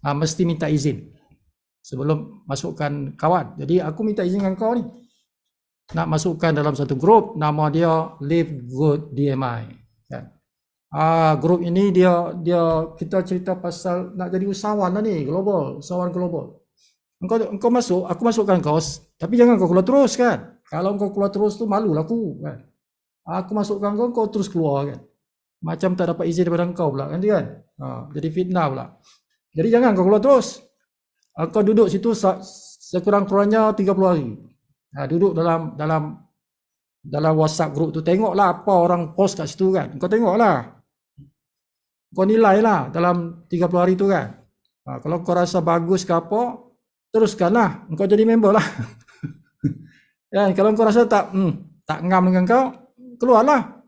Mesti minta izin sebelum masukkan kawan. Jadi aku minta izin dengan kau ni. Nak masukkan dalam satu grup, nama dia Live Good DMI. Kan? Grup ini dia kita cerita pasal nak jadi usahawan lah ni, usahawan global. Engkau masuk, aku masukkan kau, tapi jangan kau keluar terus kan. Kalau kau keluar terus tu malulah aku kan. Aku masukkan kau terus keluar kan. Macam tak dapat izin daripada engkau pula kan. Jadi fitnah pula. Jadi jangan kau keluar terus. Kau duduk situ sekurang-kurangnya 30 hari. Duduk dalam WhatsApp group tu, tengoklah apa orang post kat situ kan. Kau tengoklah. Kau nilailah dalam 30 hari tu kan. Kalau kau rasa bagus ke apa, teruskanlah. Kau jadi member lah. Ya, kalau kau rasa tak ngam dengan kau, keluarlah.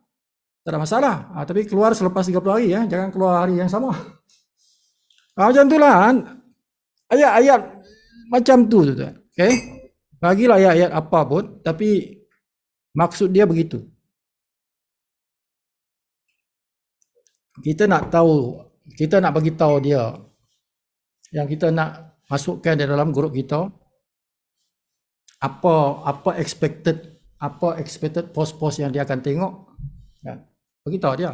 Tak ada masalah. Tapi keluar selepas 30 hari ya. Jangan keluar hari yang sama. Macam tu lah. Ayat-ayat macam tu. Okay? Bagilah ayat-ayat apa pun. Tapi maksud dia begitu. Kita nak tahu. Kita nak bagi tahu dia. Yang kita nak masukkan di dalam grup kita. Apa expected post-post yang dia akan tengok. Ya. Beritahu dia.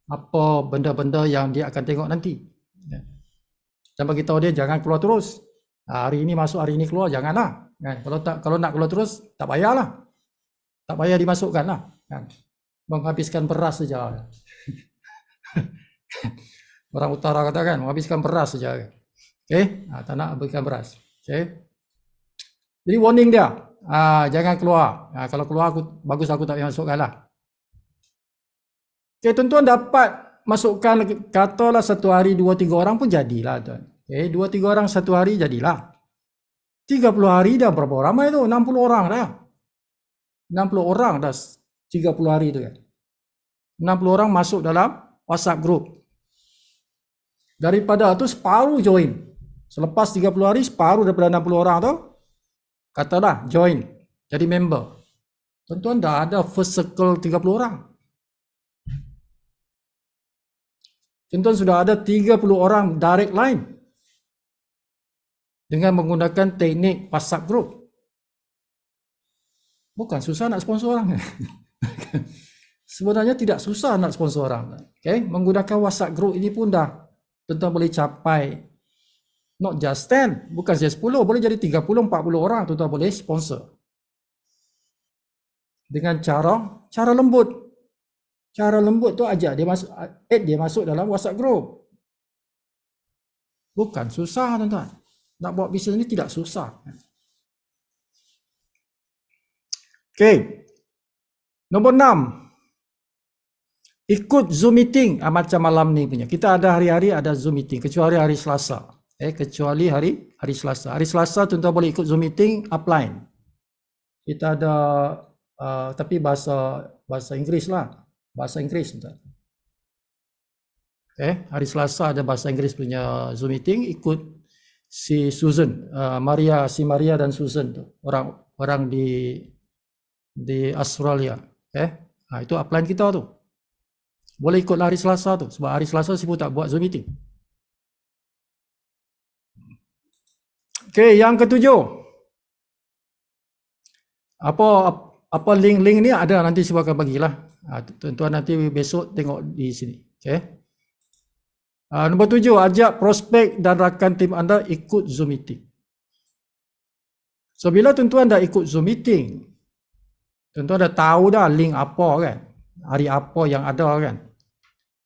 Apa benda-benda yang dia akan tengok nanti. Dan bagi tahu dia jangan keluar terus. Hari ini masuk, hari ini keluar, janganlah. Kan? Kalau nak keluar terus, tak payahlah. Tak payah dimasukkanlah. Kan? Menghabiskan beras saja. Orang utara katakan menghabiskan beras saja. Okay? Tak nak habiskan beras. Okay? Jadi warning dia. Jangan keluar. Kalau keluar bagus aku tak payah masukkanlah. Okay, tuan-tuan dapat masukkan katalah satu hari 2-3 orang pun jadilah tuan. 2-3 orang satu hari jadilah. 30 hari dah berapa ramai tu? 60 orang dah. 60 orang dah 30 hari tu kan. 60 orang masuk dalam WhatsApp group. Daripada tu separuh join. Selepas 30 hari separuh daripada 60 orang tu katalah join jadi member. Tuan-tuan dah ada first circle 30 orang. Tuan-tuan sudah ada 30 orang direct line dengan menggunakan teknik WhatsApp group. Bukan susah nak sponsor orang. Sebenarnya tidak susah nak sponsor orang. Okay? Menggunakan WhatsApp group ini pun dah tuan-tuan boleh capai not just 10, bukan saja 10, boleh jadi 30-40 orang tuan-tuan boleh sponsor. Dengan cara lembut. Cara lembut tu ajak dia masuk, add dia masuk dalam WhatsApp group. Bukan susah tuan-tuan. Nak buat bisnes ni tidak susah. Okay. Nombor 6. Ikut Zoom meeting. Macam malam ni punya. Kita ada hari-hari ada Zoom meeting. Kecuali hari Selasa. Kecuali hari Selasa. Hari Selasa tuan-tuan boleh ikut Zoom meeting upline. Kita ada tapi bahasa Inggeris lah. Bahasa Inggeris. Hari Selasa ada bahasa Inggeris punya Zoom meeting. Ikut si Susan, Maria dan Susan tu. Orang di Australia. Itu upline kita tu. Boleh ikut hari Selasa tu. Sebab hari Selasa sibuk tak buat Zoom meeting. Okay, yang ketujuh. apa link-link ni ada nanti Sifu akan bagilah. Tuan-tuan nanti besok tengok di sini. Okay. Nombor 7, ajak prospek dan rakan tim anda ikut Zoom meeting. So bila tuan-tuan dah ikut Zoom meeting, tuan-tuan dah tahu dah link apa kan, hari apa yang ada kan.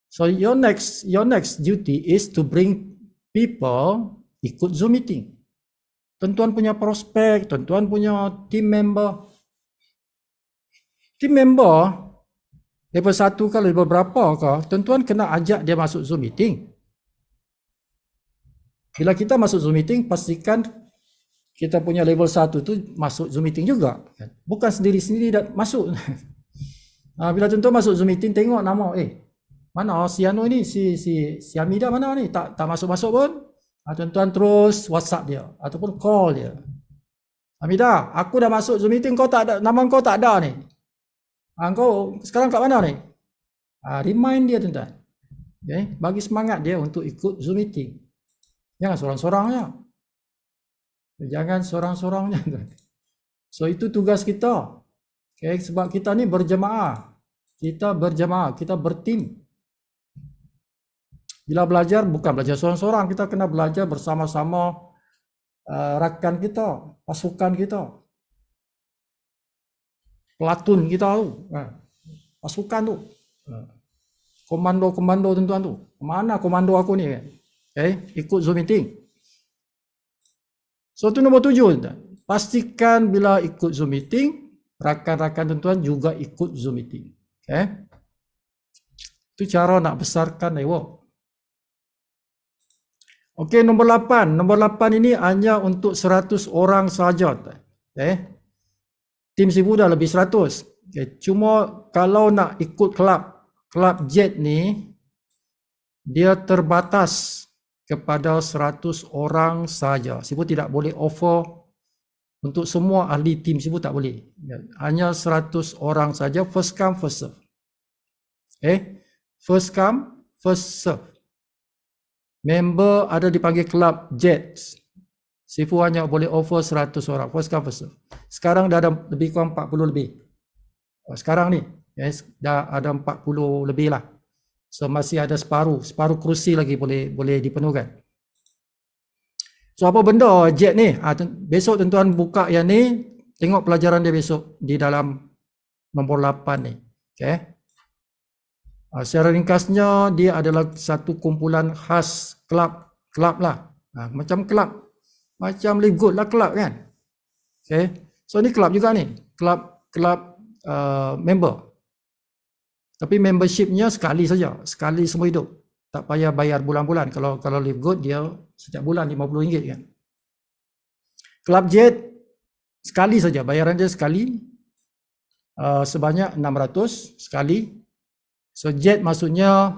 So your next duty is to bring people ikut Zoom meeting. Tuan-tuan punya prospek, tuan-tuan punya team member. Team member level 1 ke level berapa ke, tuan-tuan kena ajak dia masuk Zoom meeting. Bila kita masuk Zoom meeting, pastikan kita punya level 1 tu masuk Zoom meeting juga. Bukan sendiri-sendiri dah masuk. Bila tuan-tuan masuk Zoom meeting, tengok nama, mana si Anu ni, si Hamidah mana ni, tak masuk-masuk pun. Tuan-tuan terus WhatsApp dia ataupun call dia. Hamidah, aku dah masuk Zoom meeting, kau tak ada, nama kau tak ada ni. Kau sekarang kat mana ni? Remind dia tuan-tuan. Okay? Bagi semangat dia untuk ikut Zoom meeting. Jangan sorang-sorangnya. Jangan sorang-sorangnya. So itu tugas kita. Okay? Sebab kita ni berjemaah. Kita berjemaah, kita bertim. Bila belajar, bukan belajar sorang-sorang. Kita kena belajar bersama-sama rakan kita, pasukan kita. Pelatun kita tu, pasukan tu, komando tuan-tuan tu, mana komando aku ni kan? Ikut Zoom meeting. So tu nombor 7, pastikan bila ikut Zoom meeting, rakan-rakan tuan-tuan juga ikut Zoom meeting. Itu cara nak besarkan network. Okey, nombor 8 ini hanya untuk 100 orang saja. Tim Sifu dah lebih 100. Okay. Cuma kalau nak ikut kelab jet ni, dia terbatas kepada 100 orang saja. Sifu tidak boleh offer untuk semua ahli tim Sifu, tak boleh. Hanya 100 orang saja, first come first serve. First come first serve. Member ada dipanggil kelab jet. Sifu hanya boleh offer 100 orang, first come first serve. Sekarang dah ada lebih kurang 40 lebih. Sekarang ni, dah ada 40 lebih lah. So masih ada separuh kerusi lagi boleh dipenuhkan. So apa benda jet ni? Besok tuan-tuan buka yang ni, tengok pelajaran dia besok di dalam nombor 8 ni. Okay. Secara ringkasnya, dia adalah satu kumpulan khas kelab lah. Macam kelab. Macam Live Good lah kelab kan. Okay. So ni kelab juga ni. Kelab member. Tapi membershipnya sekali saja. Sekali semua hidup. Tak payah bayar bulan-bulan. Kalau Live Good dia setiap bulan RM50 kan. Kelab Jet sekali saja. Bayaran dia sekali. Sebanyak 600 sekali. So Jet maksudnya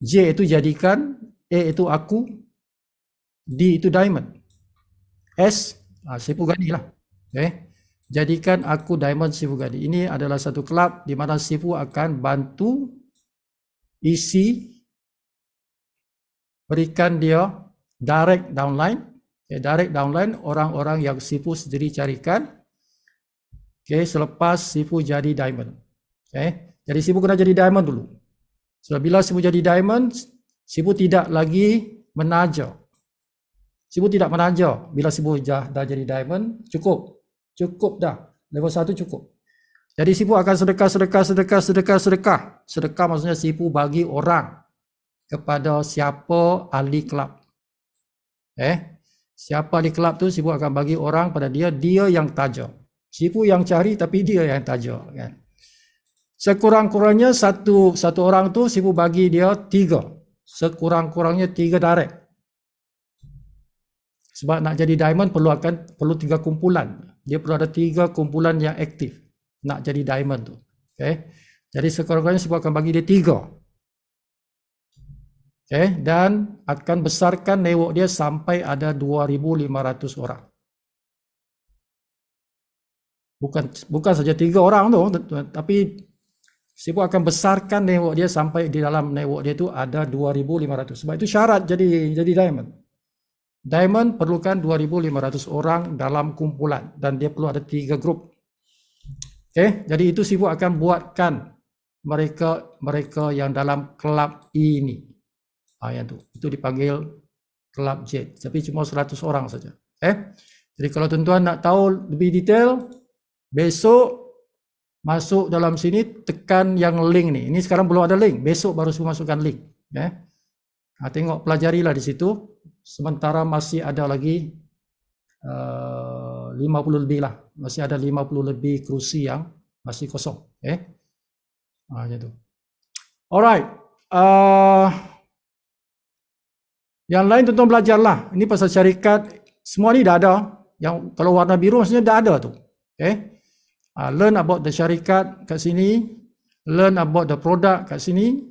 J itu jadikan, A itu aku, D itu diamond, S Sifu Gadi lah. Okay. Jadikan aku diamond Sifu Gadi. Ini adalah satu kelab di mana Sifu akan bantu isi, berikan dia direct downline. Direct downline orang-orang yang Sifu sendiri carikan. Selepas Sifu jadi diamond. Jadi Sifu kena jadi diamond dulu. So bila Sifu jadi diamond, Sifu tidak lagi menaja. Sifu tidak menaja. Bila Sifu dah jadi diamond, cukup dah. Level 1 cukup. Jadi Sifu akan sedekah. Sedekah maksudnya Sifu bagi orang kepada siapa ahli kelab. Siapa ahli kelab tu Sifu akan bagi orang pada dia yang taja. Sifu yang cari tapi dia yang taja kan. Sekurang-kurangnya satu orang tu Sifu bagi dia 3. Sekurang-kurangnya 3 direct. Sebab nak jadi diamond perlu 3 kumpulan. Dia perlu ada 3 kumpulan yang aktif nak jadi diamond tu. Jadi sekurang-kurangnya Sifu akan bagi dia 3. Dan akan besarkan network dia sampai ada 2,500 orang. Bukan saja 3 orang tu, tapi Sifu akan besarkan network dia sampai di dalam network dia tu ada 2,500. Sebab itu syarat jadi diamond. Diamond perlukan 2,500 orang dalam kumpulan dan dia perlu ada 3 grup. Okay, jadi itu Sifu akan buatkan mereka yang dalam kelab ini. Yang itu dipanggil kelab Jet, tapi cuma 100 orang saja. Jadi kalau tuan-tuan nak tahu lebih detail, besok masuk dalam sini, tekan yang link ni. Ini sekarang belum ada link, besok baru saya masukkan link. Tengok, pelajarilah di situ. Sementara masih ada lagi 50 lebih lah, masih ada 50 lebih kerusi yang masih kosong. Macam tu. Alright. Yang lain tuan-tuan belajarlah. Ini pasal syarikat, semua ni dah ada. Yang kalau warna biru maksudnya dah ada tu. Learn about the syarikat kat sini, learn about the product kat sini.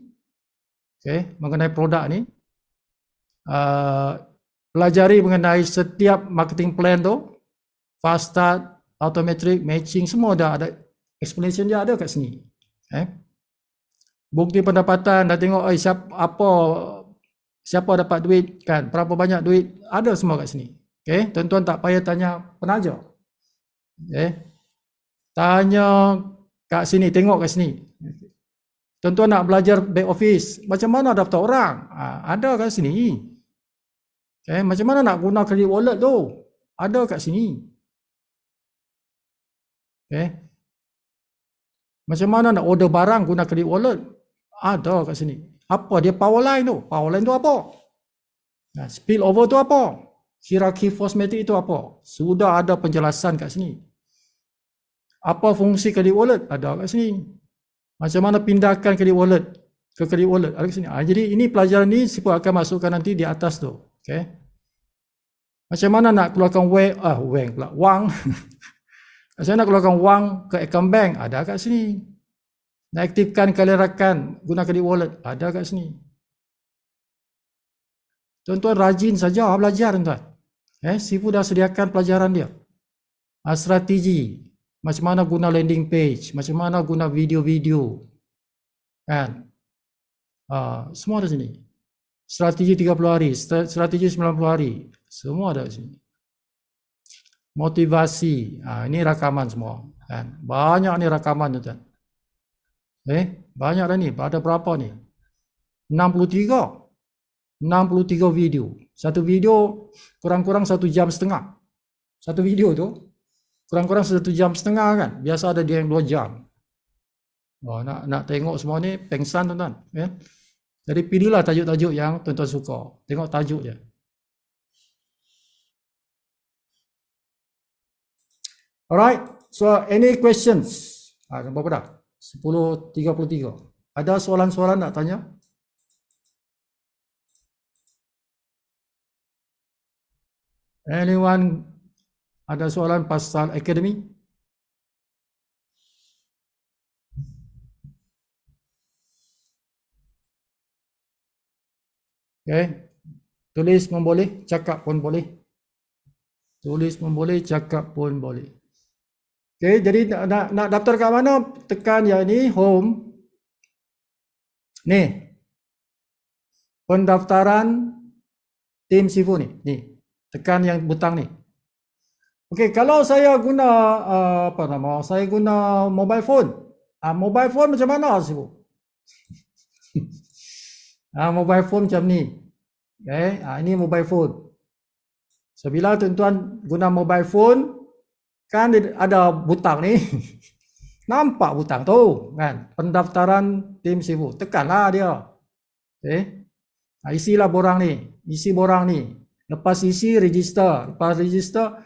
Mengenai produk ni. Pelajari mengenai setiap marketing plan tu, fast start, automatic, matching, semua dah ada, explanation dia ada kat sini. Bukti pendapatan, dah tengok siapa dapat duit kan, berapa banyak duit, ada semua kat sini. Tuan-tuan tak payah tanya penaja. Tanya kat sini, tengok kat sini. Tuan-tuan nak belajar back office, macam mana daftar orang? Ada kat sini. Macam mana nak guna credit wallet tu? Ada kat sini. Macam mana nak order barang guna credit wallet? Ada kat sini. Apa dia power line tu? Power line tu apa? Spill over tu apa? Hierarchy force matrix itu apa? Sudah ada penjelasan kat sini. Apa fungsi credit wallet? Ada kat sini. Macam mana pindahkan credit wallet ke credit wallet? Ada kat sini. Jadi ini pelajaran ni saya akan masukkan nanti di atas tu. Macam mana nak keluarkan wang? Macam mana nak keluarkan wang ke account bank? Ada kat sini. Nak aktifkan kalian rakan guna credit wallet? Ada kat sini. Tuan-tuan rajin saja belajar tuan-tuan. Sifu dah sediakan pelajaran dia. Strategi. Macam mana guna landing page. Macam mana guna video-video. Semua ada sini. Strategi 30 hari. Strategi 90 hari. Semua ada sini. Motivasi. Ini rakaman semua. Banyak ni rakaman tuan-tuan. Banyak dah ni. Ada berapa ni? 63 video. Satu video kurang-kurang 1 jam setengah. Satu video tu kurang-kurang 1 jam setengah kan. Biasa ada dia yang 2 jam. Nak tengok semua ni pengsan tuan-tuan. Jadi pilihlah tajuk-tajuk yang tuan-tuan suka. Tengok tajuk je. Alright. So any questions? Berapa dah? 10.33. Ada soalan-soalan nak tanya? Anyone ada soalan pasal akademi? Tulis pun boleh, cakap pun boleh. Tulis pun boleh, cakap pun boleh. Jadi nak daftar kat mana? Tekan yang ni, home. Ni. Pendaftaran tim Sifu ni. Ni. Tekan yang butang ni. Kalau saya guna saya guna mobile phone. Mobile phone macam mana Sifu? Mobile phone macam ni. Ini mobile phone. So bila tuan-tuan guna mobile phone, kan ada butang ni. Nampak butang tu kan? Pendaftaran tim Sifu. Tekanlah dia. Isilah borang ni. Isi borang ni. Lepas isi, register. Lepas register,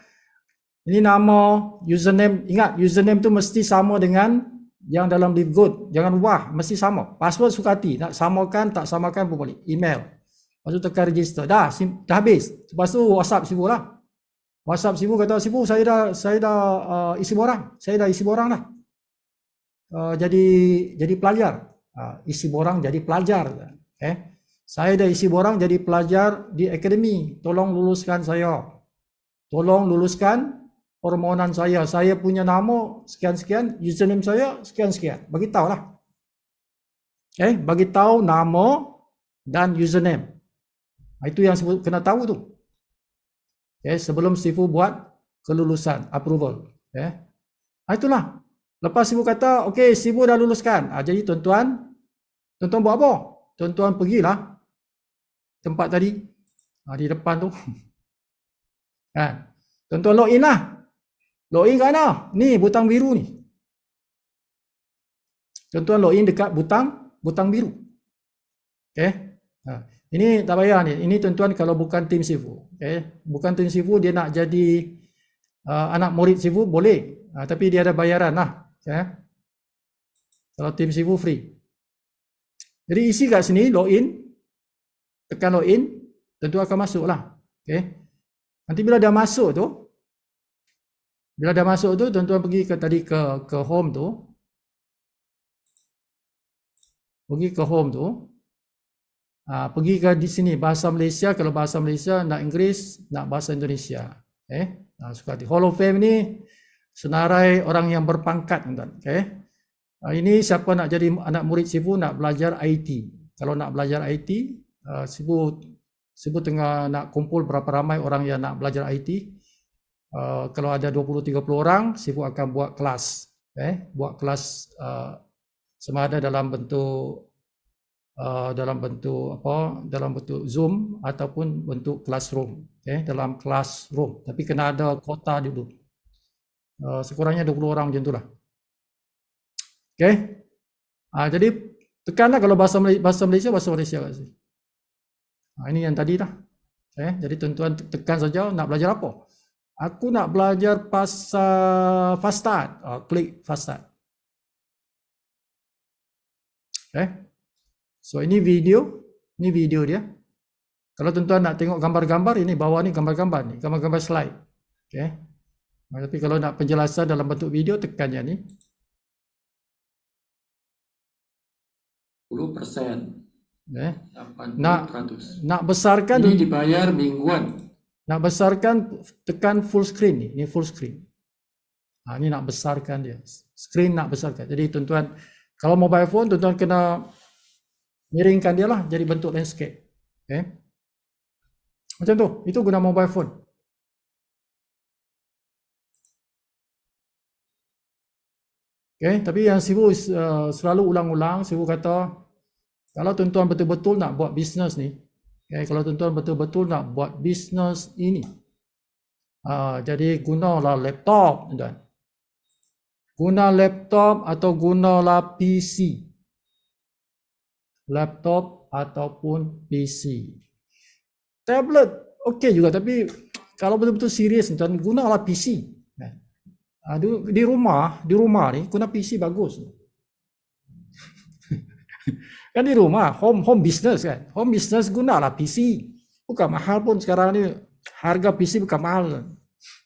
ini nama, username. Ingat, username tu mesti sama dengan yang dalam LiveGood. Jangan ubah, mesti sama. Password suka hati. Nak samakan, tak samakan pun boleh. Email. Lepas tu tekan register. Dah habis. Lepas tu WhatsApp Sifu lah. WhatsApp Sifu kata, Sifu saya dah isi borang. Saya dah isi borang dah. Jadi pelajar. Isi borang jadi pelajar. Saya dah isi borang jadi pelajar di akademi. Tolong luluskan saya. Tolong luluskan permohonan saya. Saya punya nama sekian-sekian, username saya sekian-sekian. Bagi tahulah. Bagi tahu nama dan username. Itu yang kena tahu tu. Sebelum Sifu buat kelulusan, approval. Itulah. Lepas Sibu kata, okey, Sibu dah luluskan. Jadi tuan-tuan buat apa? Tuan-tuan pergilah tempat tadi, di depan tu. Kan? Tuan-tuan login lah. Login kat mana? Ni butang biru ni. Tuan-tuan login dekat butang biru. Okey. Ini tak payah ni. Ini tuan-tuan kalau bukan tim Sifu. Okey. Bukan tim Sifu, dia nak jadi anak murid Sifu boleh. Tapi dia ada bayaran lah. Okay. Kalau tim Sifu free. Jadi isi kat sini login. Tekan login, tentu akan masuk lah. Okay. Nanti bila dah masuk tu, tuan-tuan pergi ke home tu. Pergi ke home tu. Pergi ke di sini bahasa Malaysia. Kalau bahasa Malaysia nak Inggeris, nak bahasa Indonesia. Okay. Suka hati. Hall of Fame ni senarai orang yang berpangkat, tuan-tuan. Okay. Ini siapa nak jadi anak murid Sifu nak belajar IT. Kalau nak belajar IT, Sifu tengah nak kumpul berapa ramai orang yang nak belajar IT. Kalau ada 20-30 orang, Sifu akan buat kelas. Buat kelas sama ada dalam bentuk Zoom ataupun bentuk classroom. Dalam classroom. Tapi kena ada kuota dulu. Sekurangnya 20 orang macam itulah. Okay. Jadi tekanlah kalau bahasa Malaysia kat sini. Ini yang tadi dah. Okay. Jadi tuan-tuan tekan saja nak belajar apa. Aku nak belajar pasal fast start. Klik fast start. Okay. So ini video dia. Kalau tuan-tuan nak tengok gambar-gambar, ini bawah ni gambar-gambar ni, gambar-gambar slide. Okay. Tapi kalau nak penjelasan dalam bentuk video, tekan yang ni. 10%. Nak besarkan ini dibayar mingguan. Nak besarkan tekan full screen ni. Ini full screen. Ini nak besarkan dia. Screen nak besarkan. Jadi tuan-tuan kalau mobile phone tuan-tuan kena miringkan dia lah jadi bentuk landscape. Okay. Macam tu. Itu guna mobile phone. Okay. Tapi yang Sifu selalu ulang-ulang, Sifu kata kalau tuan-tuan betul-betul nak buat bisnes ni, kalau tuan-tuan betul-betul nak buat bisnes ini, jadi gunalah laptop, tuan-tuan. Guna laptop atau gunalah PC. Laptop ataupun PC. Tablet okey juga, tapi kalau betul-betul serius, tuan-tuan, gunalah PC. Di rumah ni guna PC bagus. Kan di rumah, home business kan. Home business gunalah PC. Bukan mahal pun sekarang ni. Harga PC bukan mahal.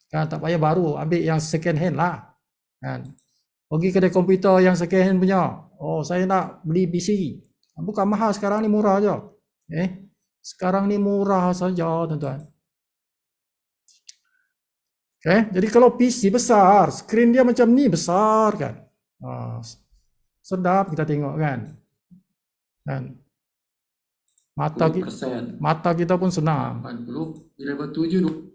Kan tak payah baru, ambil yang second hand lah. Kan. Pergi kedai komputer yang second hand punya. Oh, saya nak beli PC. Bukan mahal sekarang ni, murah aja. Sekarang ni murah saja, tuan-tuan. Jadi kalau PC besar, skrin dia macam ni besar kan. Sedap kita tengok kan. Dan mata kita pun senang. 80 level 7 tu.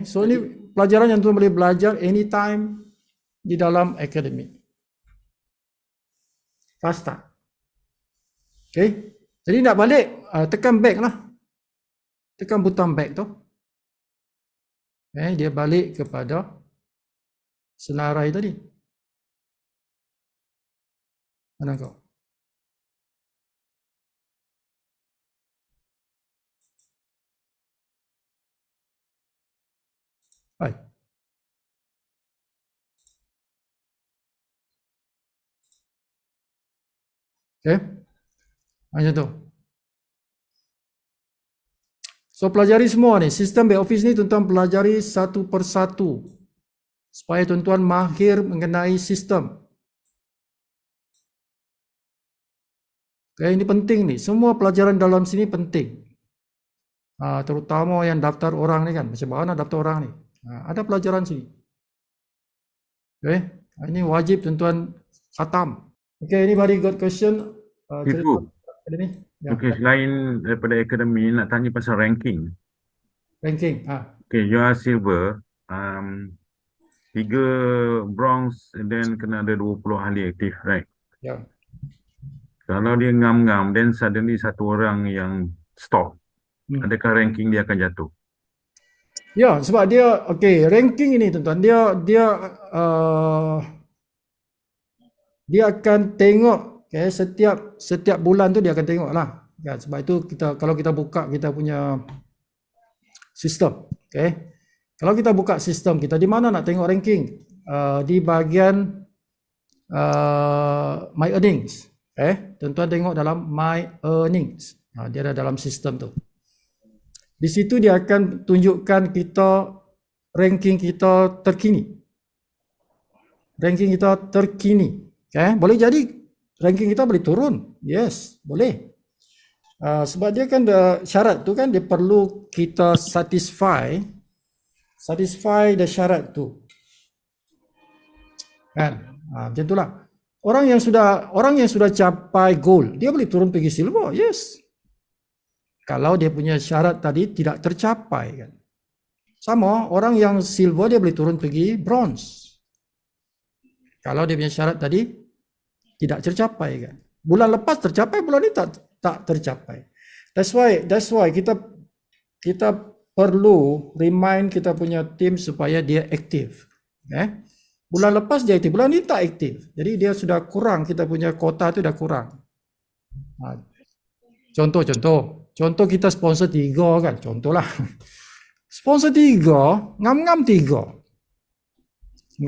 So ini pelajaran yang tuan boleh belajar anytime di dalam akademi. Fast start. Jadi nak balik, tekan back lah. Tekan butang back tu. Dia balik kepada senarai tadi. Mana kau? Hai. Macam tu. So pelajari semua ni, sistem back office ni tuan-tuan pelajari satu persatu supaya tuan-tuan mahir mengenai sistem. Ini penting ni, semua pelajaran dalam sini penting. Terutama yang daftar orang ni kan, macam mana daftar orang ni. Ada pelajaran sini. Ini wajib tuan-tuan khatam. Ini very good question. Selain daripada akademi, nak tanya pasal ranking. Ranking. You are silver. 3 bronze and then kena ada 20 ahli aktif, right? Ya. Kalau dia ngam-ngam, then suddenly satu orang yang stop, adakah ranking dia akan jatuh? Ya, sebab dia ranking ini tuan-tuan, dia akan tengok setiap bulan tu dia akan tengok lah. Ya, sebab itu kalau kita buka kita punya sistem, kalau kita buka sistem kita, di mana nak tengok ranking? Di bahagian my earnings. Tuan-tuan tengok dalam my earnings. Dia ada dalam sistem tu. Di situ dia akan tunjukkan kita ranking kita terkini. Ranking kita terkini. Boleh jadi ranking kita boleh turun. Yes, boleh. Sebab dia kan syarat tu kan dia perlu kita satisfy the syarat tu. Kan? Macam itulah. Orang yang sudah capai gold, dia boleh turun pergi silver. Yes. Kalau dia punya syarat tadi tidak tercapai kan. Sama, orang yang silver dia boleh turun pergi bronze. Kalau dia punya syarat tadi tidak tercapai kan. Bulan lepas tercapai, bulan ini tak tercapai. That's why kita perlu remind kita punya tim supaya dia aktif. Bulan lepas dia aktif, bulan ini tak aktif. Jadi dia sudah kurang, kita punya kota itu sudah kurang. Contoh kita sponsor 3 kan, contohlah. Sponsor 3, ngam-ngam 3.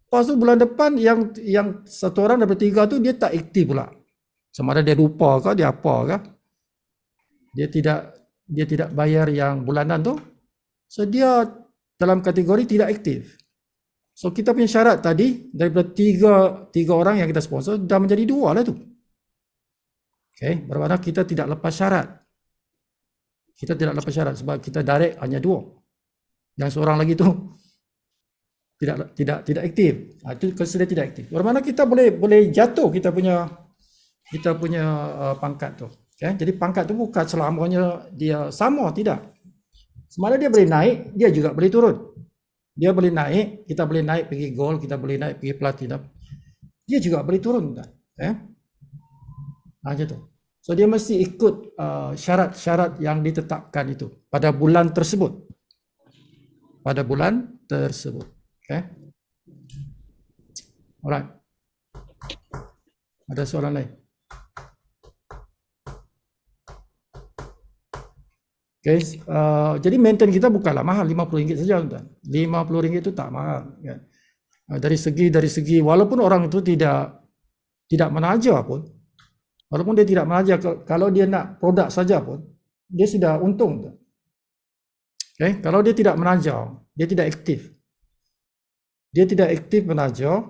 Lepas tu bulan depan yang satu orang daripada 3 tu dia tak aktif pula. Sama ada dia lupa ke, dia apa ke. Dia tidak bayar yang bulanan tu. So dia dalam kategori tidak aktif. So kita punya syarat tadi daripada 3 orang yang kita sponsor dah menjadi 2 lah tu. Bermakna kita tidak lepas syarat. Kita tidak lepas syarat sebab kita direct hanya 2. Yang seorang lagi tu tidak aktif. Itu consider tidak aktif. Bermakna kita boleh jatuh kita punya pangkat tu. Jadi pangkat tu bukan selamanya dia sama, tidak. Semasa dia boleh naik, dia juga boleh turun. Dia boleh naik, kita boleh naik pergi gold, kita boleh naik pergi platinum. Dia juga boleh turun. Macam tu. So dia mesti ikut syarat-syarat yang ditetapkan itu pada bulan tersebut. Alright. Ada soalan lain? Jadi maintain kita bukanlah mahal, RM50 saja tuan. RM50 itu tak mahal kan. Dari segi walaupun orang itu tidak menaja pun, walaupun dia tidak menaja, kalau dia nak produk saja pun dia sudah untung tuan. Kalau dia tidak menaja, dia tidak aktif. Dia tidak aktif menaja,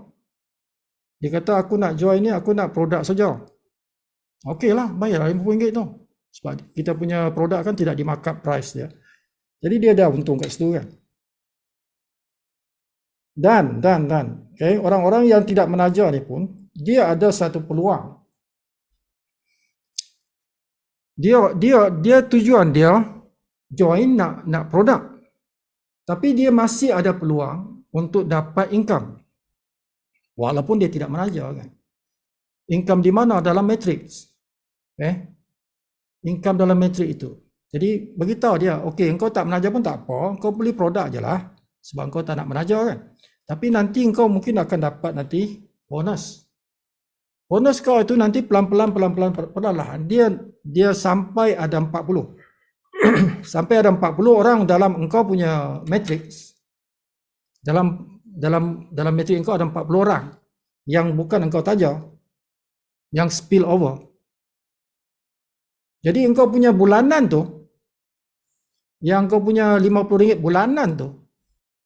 dia kata aku nak join ni, aku nak produk saja. Okeylah, bayarlah RM50 tu. Sebab kita punya produk kan tidak di markup price dia. Jadi dia dah untung kat situ kan. Dan orang-orang yang tidak menaja ni pun dia ada satu peluang. Dia tujuan dia join nak produk. Tapi dia masih ada peluang untuk dapat income. Walaupun dia tidak menaja kan. Income di mana? Dalam matrix. Income dalam matrik itu. Jadi beritahu dia, okey, engkau tak menaja pun tak apa, engkau beli produk je lah. Sebab engkau tak nak menaja kan. Tapi nanti engkau mungkin akan dapat nanti bonus. Bonus kau itu nanti pelan-pelan dia sampai ada 40. Sampai ada 40 orang dalam engkau punya matrix. Dalam matrik engkau ada 40 orang yang bukan engkau taja, yang spill over. Jadi engkau punya bulanan tu, yang engkau punya RM50 bulanan tu,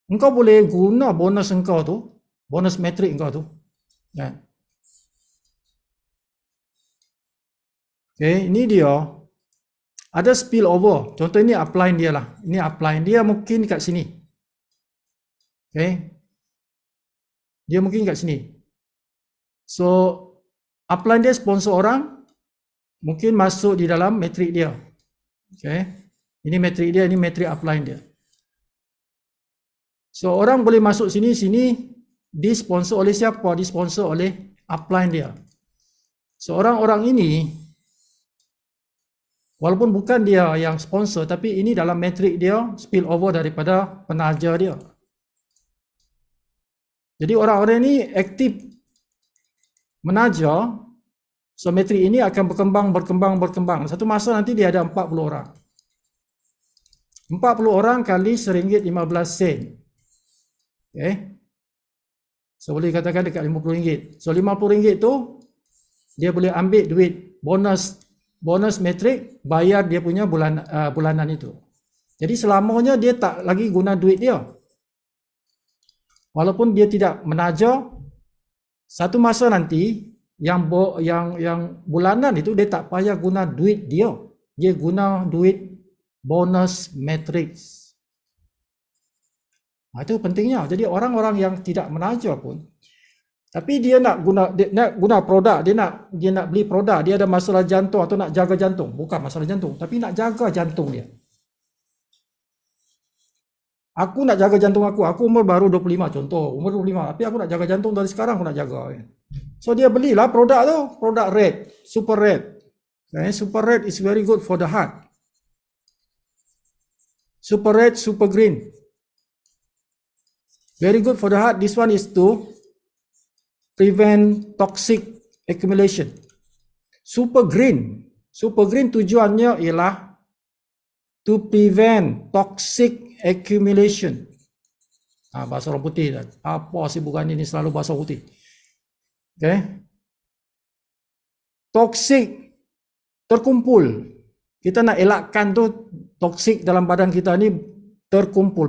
engkau boleh guna bonus engkau tu, bonus matrik engkau tu. Ini dia. Ada spill over. Contoh ini upline dia lah. Ini upline dia mungkin kat sini. Dia mungkin kat sini. So, upline dia sponsor orang, mungkin masuk di dalam matrik dia. Ini matrik dia, ini matrik upline dia. So orang boleh masuk sini disponsor oleh siapa? Disponsor oleh upline dia. So orang-orang ini walaupun bukan dia yang sponsor, tapi ini dalam metrik dia spill over daripada penaja dia. Jadi orang-orang ini aktif menaja, so metrik ini akan berkembang. Satu masa nanti dia ada 40 orang. 40 orang kali RM1.15. Okay. So boleh katakan dekat RM50. So RM50 tu dia boleh ambil duit bonus metrik, bayar dia punya bulanan itu. Jadi selamanya dia tak lagi guna duit dia. Walaupun dia tidak menaja, satu masa nanti yang bulanan itu dia tak payah guna duit dia. Dia guna duit bonus matrix. Itu pentingnya. Jadi orang-orang yang tidak menaja pun, tapi dia nak guna produk, dia nak beli produk, dia ada masalah jantung atau nak jaga jantung. Bukan masalah jantung, tapi nak jaga jantung dia. Aku nak jaga jantung aku umur baru 25 contoh, umur 25, tapi aku nak jaga jantung dari sekarang, aku nak jaga. So dia belilah produk tu, produk red, super red. Okay, super red is very good for the heart. Super red, super green. Very good for the heart. This one is to prevent toxic accumulation. Super green tujuannya ialah to prevent toxic accumulation. Bahasa orang putih dah. Apa sibukan ini selalu bahasa putih. Okay. Toxic terkumpul. Kita nak elakkan tu toksik dalam badan kita ni berkumpul.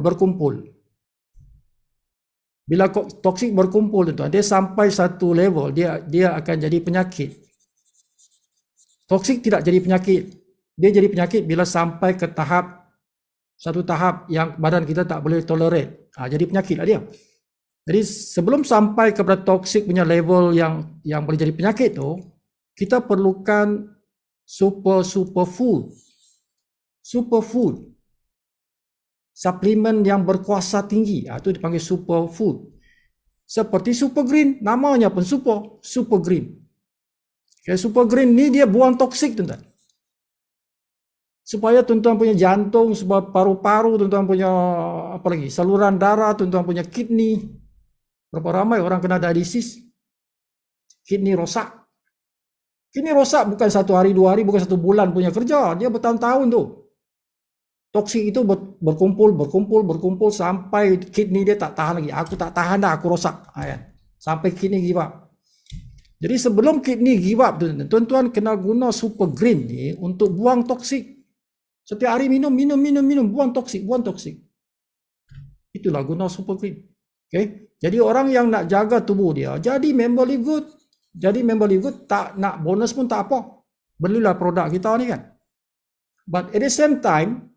Bila toksik berkumpul tu, dia sampai satu level, dia akan jadi penyakit. Toksik tidak jadi penyakit. Dia jadi penyakit bila sampai ke satu tahap yang badan kita tak boleh tolerate. Jadi penyakit lah dia. Jadi sebelum sampai kepada toksik punya level yang boleh jadi penyakit tu, kita perlukan superfood. Suplemen yang berkuasa tinggi. Itu dipanggil superfood. Seperti super green, namanya pun super green. Okay, super green ni dia buang toksik, tuan-tuan. Supaya tuan-tuan punya jantung, supaya paru-paru, tuan-tuan punya apa lagi, saluran darah, tuan-tuan punya kidney. Berapa ramai orang kena dialisis? Kidney rosak. Kidney rosak bukan 1 hari, 2 hari, bukan 1 bulan punya kerja. Dia bertahun-tahun tu. Toksik itu berkumpul sampai kidney dia tak tahan lagi. Aku tak tahan dah, aku rosak. Sampai kidney give up. Jadi sebelum kidney give up, tuan-tuan kena guna super green ni untuk buang toksik. Setiap hari minum, buang toksik. Itulah guna super green. Okay? Jadi orang yang nak jaga tubuh dia, jadi member Live Good. Tak nak bonus pun tak apa. Belilah produk kita ni kan. But at the same time,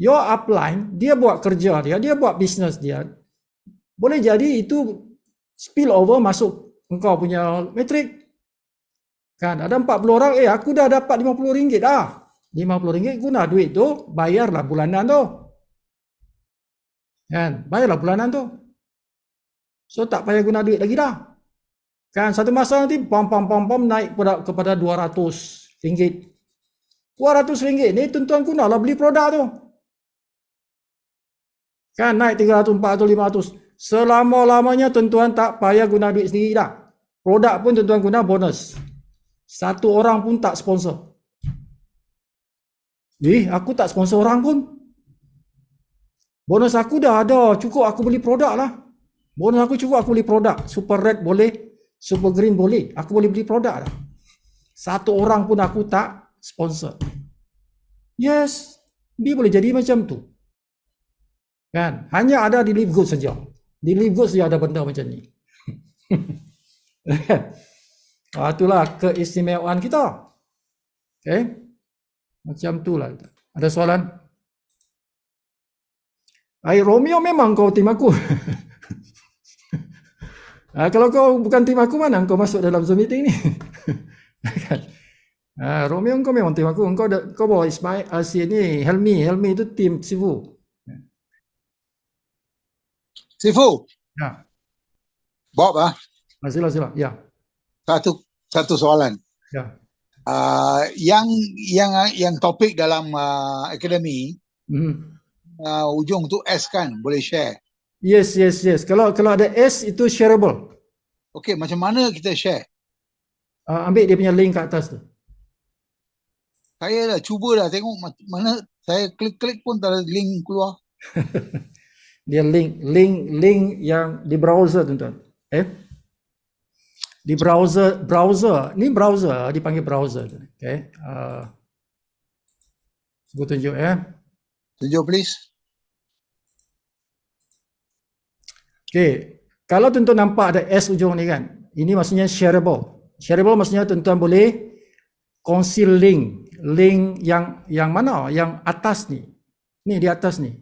your upline, dia buat kerja dia buat bisnes dia. Boleh jadi itu spill over masuk engkau punya metrik. Kan ada 40 orang, aku dah dapat RM50 dah. RM50 guna duit tu, bayarlah bulanan tu. Kan, bayarlah bulanan tu. So tak payah guna duit lagi dah. Kan satu masa nanti pom naik kepada RM200. RM200 ni tuan-tuan gunalah beli produk tu. Kan naik 300, 400, 500. Selama-lamanya tuan-tuan tak payah guna duit sendiri dah. Produk pun tuan-tuan guna bonus. Satu orang pun tak sponsor. Aku tak sponsor orang pun. Bonus aku dah ada, cukup aku beli produk lah. Bonus aku cukup aku beli produk. Super red boleh, super green boleh. Aku boleh beli produk lah. Satu orang pun aku tak sponsor. Yes, dia boleh jadi macam tu. Kan? Hanya ada di Live Good saja. Di Live Good saja ada benda macam ni. Itulah keistimewaan kita. Okay? Macam tu lah. Ada soalan? Romeo memang kau tim aku. Kalau kau bukan tim aku, mana kau masuk dalam Zoom meeting ni? Romeo kau memang tim aku. Kau bawa Ismail, ni Helmi itu tim Sifu. Sifu, Ya, Bob, sila. Ya, satu soalan. ya. Yang topik dalam akademi Hmm. ujung tu S kan, boleh share. Yes. Kalau ada S itu shareable. Okey, macam mana kita share? Ambil dia punya link kat atas tu. Saya dah cuba dah tengok mana saya klik pun tak ada link keluar. Dia link yang di browser tuan-tuan. Di browser ni browser dipanggil browser. Okay. Saya tunjuk Tunjuk please. Okay. Kalau tuan-tuan nampak ada S ujung ni kan, ini maksudnya shareable. Shareable maksudnya tuan-tuan boleh kongsi link yang mana? Yang atas ni. Ni di atas ni.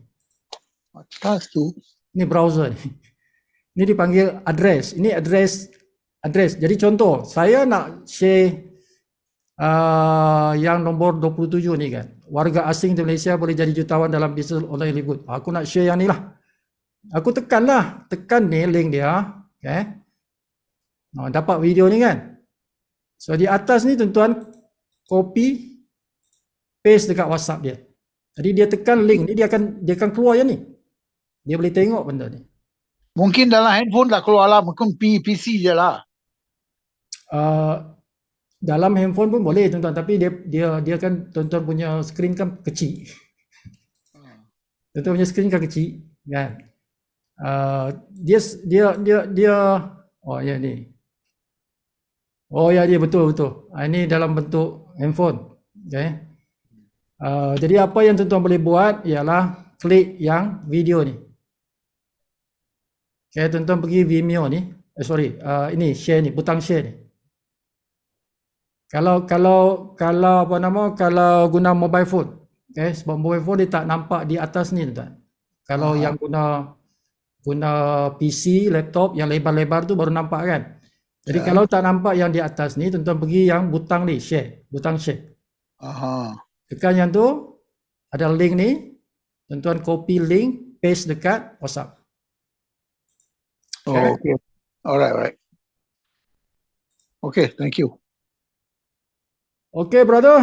Atas tu. Ini browser ni. Ini dipanggil address. Ini address. Jadi contoh, saya nak share yang nombor 27 ni kan. Warga asing di Malaysia boleh jadi jutawan dalam bisnes online Livegood. Aku nak share yang ni lah. Aku tekan ni link dia. Okay. Dapat video ni kan. So di atas ni tuan-tuan copy paste dekat WhatsApp dia. Jadi dia tekan link ni, dia akan keluar yang ni. Dia boleh tengok benda ni. Mungkin dalam handphone tak keluar lah, mungkin PC je lah. Dalam handphone pun boleh tuan-tuan, tapi dia kan tuan-tuan punya skrin kan kecil. Tuan-tuan punya skrin kan kecil kan. Dia oh ya ni. Oh ya dia betul. Ini dalam bentuk handphone. Okay. Jadi apa yang tuan-tuan boleh buat ialah klik yang video ni. Okay, tuan-tuan pergi Vimeo ni. Ini share ni, butang share ni. Kalau guna mobile phone, okay, sebab mobile phone dia tak nampak di atas ni tuan. Kalau yang guna PC, laptop yang lebar-lebar tu baru nampak kan. Jadi kalau tak nampak yang di atas ni, tuan-tuan pergi yang butang ni, share, butang share. Tekan yang tu, ada link ni, tuan-tuan copy link, paste dekat WhatsApp. Okay. Alright. Okay, thank you. Okay brother,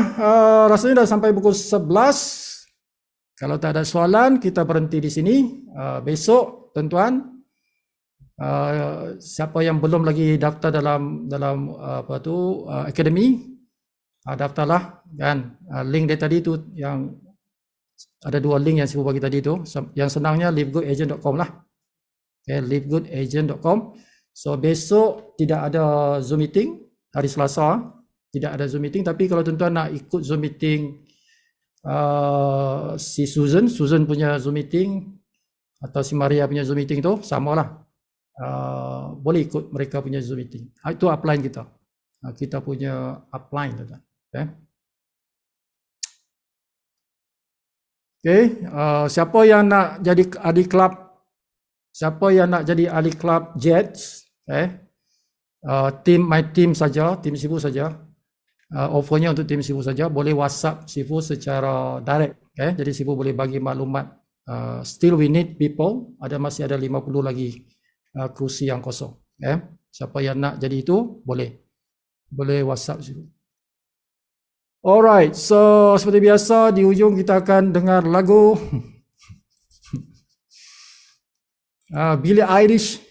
rasanya dah sampai pukul 11. Kalau tak ada soalan, kita berhenti di sini. Besok, tuan-tuan, siapa yang belum lagi daftar dalam akademi, daftarlah kan. Link dia tadi tu yang ada 2 link yang saya bagi tadi tu. Yang senangnya livegoodagent.com lah. Okay, livegoodagent.com. So besok tidak ada Zoom meeting, hari Selasa tidak ada Zoom meeting, tapi kalau tuan-tuan nak ikut Zoom meeting si Susan punya Zoom meeting atau si Maria punya Zoom meeting tu samalah. Boleh ikut mereka punya Zoom meeting. Itu upline kita. Kita punya upline tuan-tuan. Okay. Siapa yang nak jadi ahli kelab, Jets, my team saja, tim Sifu saja. Offernya untuk tim Sifu saja, boleh WhatsApp Sifu secara direct. Jadi Sifu boleh bagi maklumat. Still we need people. Masih ada 50 lagi kursi yang kosong. Siapa yang nak jadi itu boleh WhatsApp Sifu. Alright, so seperti biasa di ujung kita akan dengar lagu Billie Eilish.